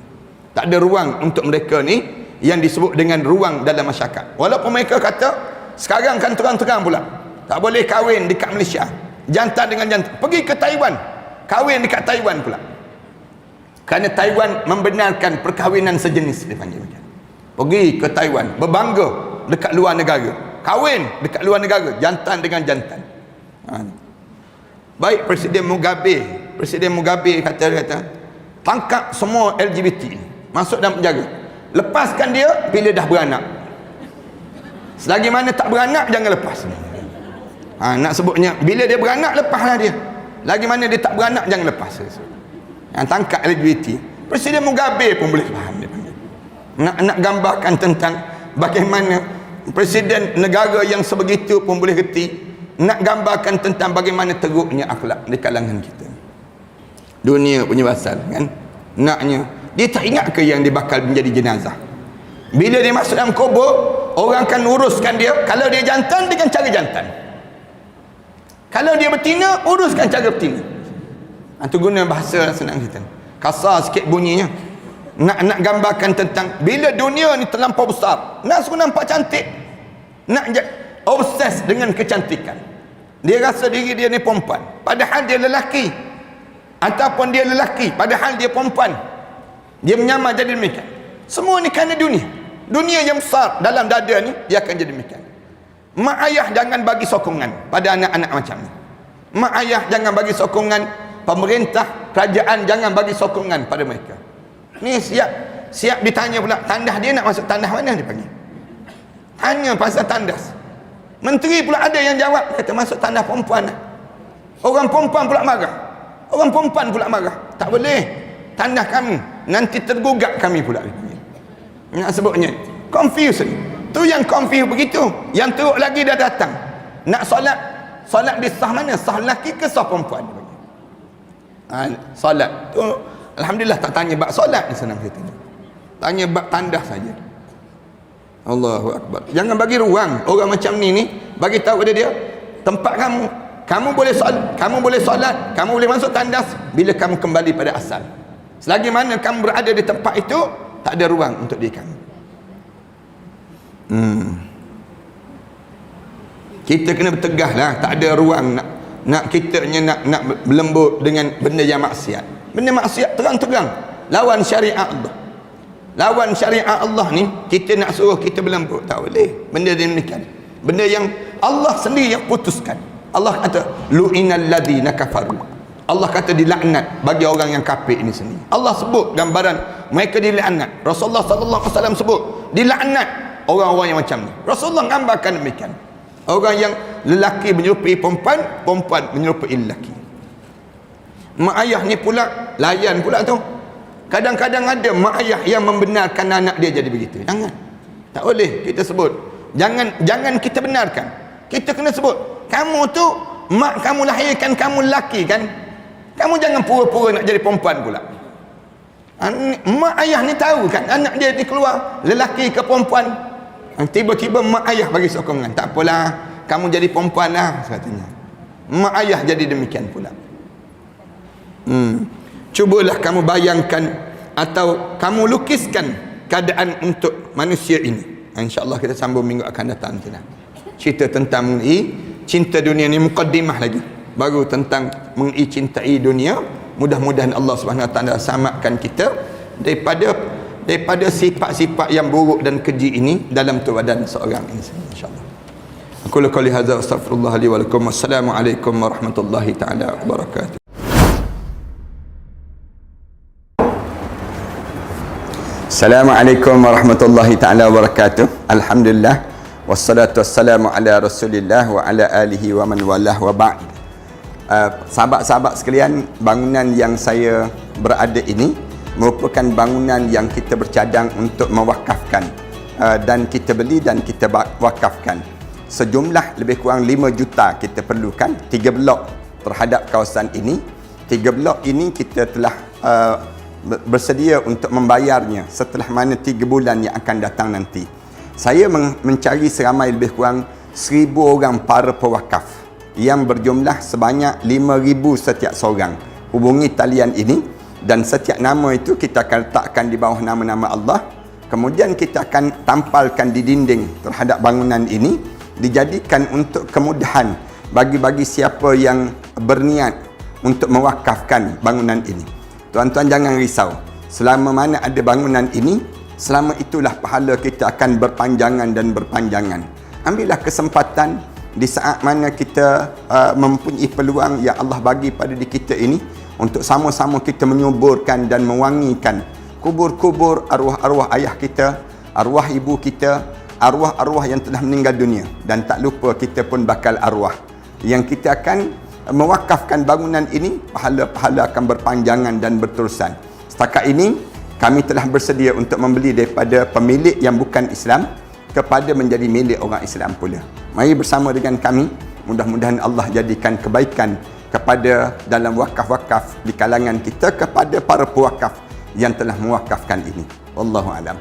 A: Tak ada ruang untuk mereka ni yang disebut dengan ruang dalam masyarakat. Walaupun mereka kata sekarang kan terang-terang pula tak boleh kahwin dekat Malaysia, jantan dengan jantan. Pergi ke Taiwan, kahwin dekat Taiwan pula, kerana Taiwan membenarkan perkahwinan sejenis, dia panggil macam. Pergi ke Taiwan, berbangga dekat luar negara, kahwin dekat luar negara, jantan dengan jantan. Baik Presiden Mugabe kata tangkap semua LGBT masuk dalam penjara, lepaskan dia bila dah beranak. Selagi mana tak beranak jangan lepas. Nak sebutnya bila dia beranak lepaslah dia. Lagi mana dia tak beranak jangan lepas. Tangkap LGBT. Presiden Mugabe pun boleh faham dia. Nak gambarkan tentang bagaimana presiden negara yang sebegitu pun boleh reti. Nak gambarkan tentang bagaimana teruknya akhlak di kalangan kita. Dunia punya pasal kan. Naknya dia tak ingat ke yang dia bakal menjadi jenazah. Bila dia masuk dalam kubur, orang akan uruskan dia. Kalau dia jantan, dengan cara jantan. Kalau dia betina, uruskan cara betina. Itu guna bahasa senang kita. Kasar sikit bunyinya. Nak gambarkan tentang bila dunia ni terlampau besar, nak suruh nampak cantik, nak obses dengan kecantikan. Dia rasa diri dia ni perempuan, padahal dia lelaki. Ataupun dia lelaki, padahal dia perempuan. Dia menyamar jadi demikian. Semua ni kerana dunia. Dunia yang besar dalam dada ni, dia akan jadi demikian. Mak ayah jangan bagi sokongan pada anak-anak macam ni. Mak ayah jangan bagi sokongan, pemerintah, kerajaan jangan bagi sokongan pada mereka. Ni siap ditanya pula, tandas dia nak masuk tandas mana dia panggil. Tanya pasal tandas. Menteri pula ada yang jawab, kata masuk tandas perempuan lah. Orang perempuan pula marah. Tak boleh, tandas kami, nanti tergugat kami pula. Nak sebutnya confuse ni. Tu yang confuse begitu. Yang teruk lagi dah datang. Nak solat di sah mana? Sah lelaki ke sah perempuan? Solat tu alhamdulillah tak tanya bab solat ni, senang kita. Tanya bab tandas saja. Allahu akbar. Jangan bagi ruang orang macam ni bagi tahu pada dia, tempat kamu boleh solat, kamu boleh masuk tandas bila kamu kembali pada asal. Selagi mana kamu berada di tempat itu, tak ada ruang untuk diri kamu. Kita kena bertegah lah. Tak ada ruang nak kitanya nak berlembut dengan benda yang maksiat. Benda maksiat terang-terang lawan syariat Allah. Lawan syariat Allah ni, kita nak suruh kita berlembut, tak boleh. Benda demikian, benda yang Allah sendiri yang putuskan. Allah kata lu'inal ladzina kafaru. Allah kata dilaknat bagi orang yang kafir ini sendiri. Allah sebut gambaran mereka dilaknat. Rasulullah sallallahu alaihi wasallam sebut dilaknat orang-orang yang macam ni. Rasulullah gambarkan demikian. Orang yang lelaki menyerupai perempuan, perempuan menyerupai lelaki. Mak ayah ni pula layan pula tu. Kadang-kadang ada mak ayah yang membenarkan anak dia jadi begitu. Jangan. Tak boleh kita sebut. Jangan kita benarkan. Kita kena sebut, kamu tu mak kamu lahirkan kamu lelaki kan? Kamu jangan pura-pura nak jadi perempuan pula. Mak ayah ni tahu kan anak dia ni keluar lelaki ke perempuan. Tiba-tiba mak ayah bagi sokongan, tak apalah, kamu jadi perempuan lah katanya. Mak ayah jadi demikian pula. Cubalah kamu bayangkan atau kamu lukiskan keadaan untuk manusia ini. InsyaAllah kita sambung minggu akan datang cerita tentang cinta dunia ni, mukaddimah lagi, baru tentang cintai dunia. Mudah-mudahan Allah Subhanahu Wa Taala selamatkan kita daripada sifat-sifat yang buruk dan keji ini dalam tubuh badan seorang insan, insyaallah. Aku qouli hadza astaghfirullah li wa lakum. Wassalamualaikum warahmatullahi taala wabarakatuh. Assalamualaikum warahmatullahi taala wabarakatuh. Alhamdulillah, Wassalatu wassalamu ala Rasulillah wa ala alihi wa man walah wa ba'd. Sahabat-sahabat sekalian, bangunan yang saya berada ini merupakan bangunan yang kita bercadang untuk mewakafkan, dan kita beli dan kita wakafkan. Sejumlah lebih kurang 5 juta kita perlukan, 3 blok terhadap kawasan ini. 3 blok ini kita telah bersedia untuk membayarnya setelah mana 3 bulan yang akan datang nanti. Saya mencari seramai lebih kurang 1,000 orang para pewakaf yang berjumlah sebanyak 5,000 setiap seorang. Hubungi talian ini dan setiap nama itu kita akan letakkan di bawah nama-nama Allah. Kemudian kita akan tampalkan di dinding terhadap bangunan ini, dijadikan untuk kemudahan bagi siapa yang berniat untuk mewakafkan bangunan ini. Tuan-tuan jangan risau. Selama mana ada bangunan ini, selama itulah pahala kita akan berpanjangan dan berpanjangan. Ambillah kesempatan di saat mana kita mempunyai peluang yang Allah bagi pada diri kita ini untuk sama-sama kita menyuburkan dan mewangikan kubur-kubur arwah-arwah ayah kita, arwah ibu kita, arwah-arwah yang telah meninggal dunia. Dan tak lupa kita pun bakal arwah yang kita akan mewakafkan bangunan ini, pahala-pahala akan berpanjangan dan berterusan. Setakat ini kami telah bersedia untuk membeli daripada pemilik yang bukan Islam kepada menjadi milik orang Islam pula. Mari bersama dengan kami, mudah-mudahan Allah jadikan kebaikan kepada dalam wakaf-wakaf di kalangan kita kepada para pewakaf yang telah mewakafkan ini. Wallahu a'lam.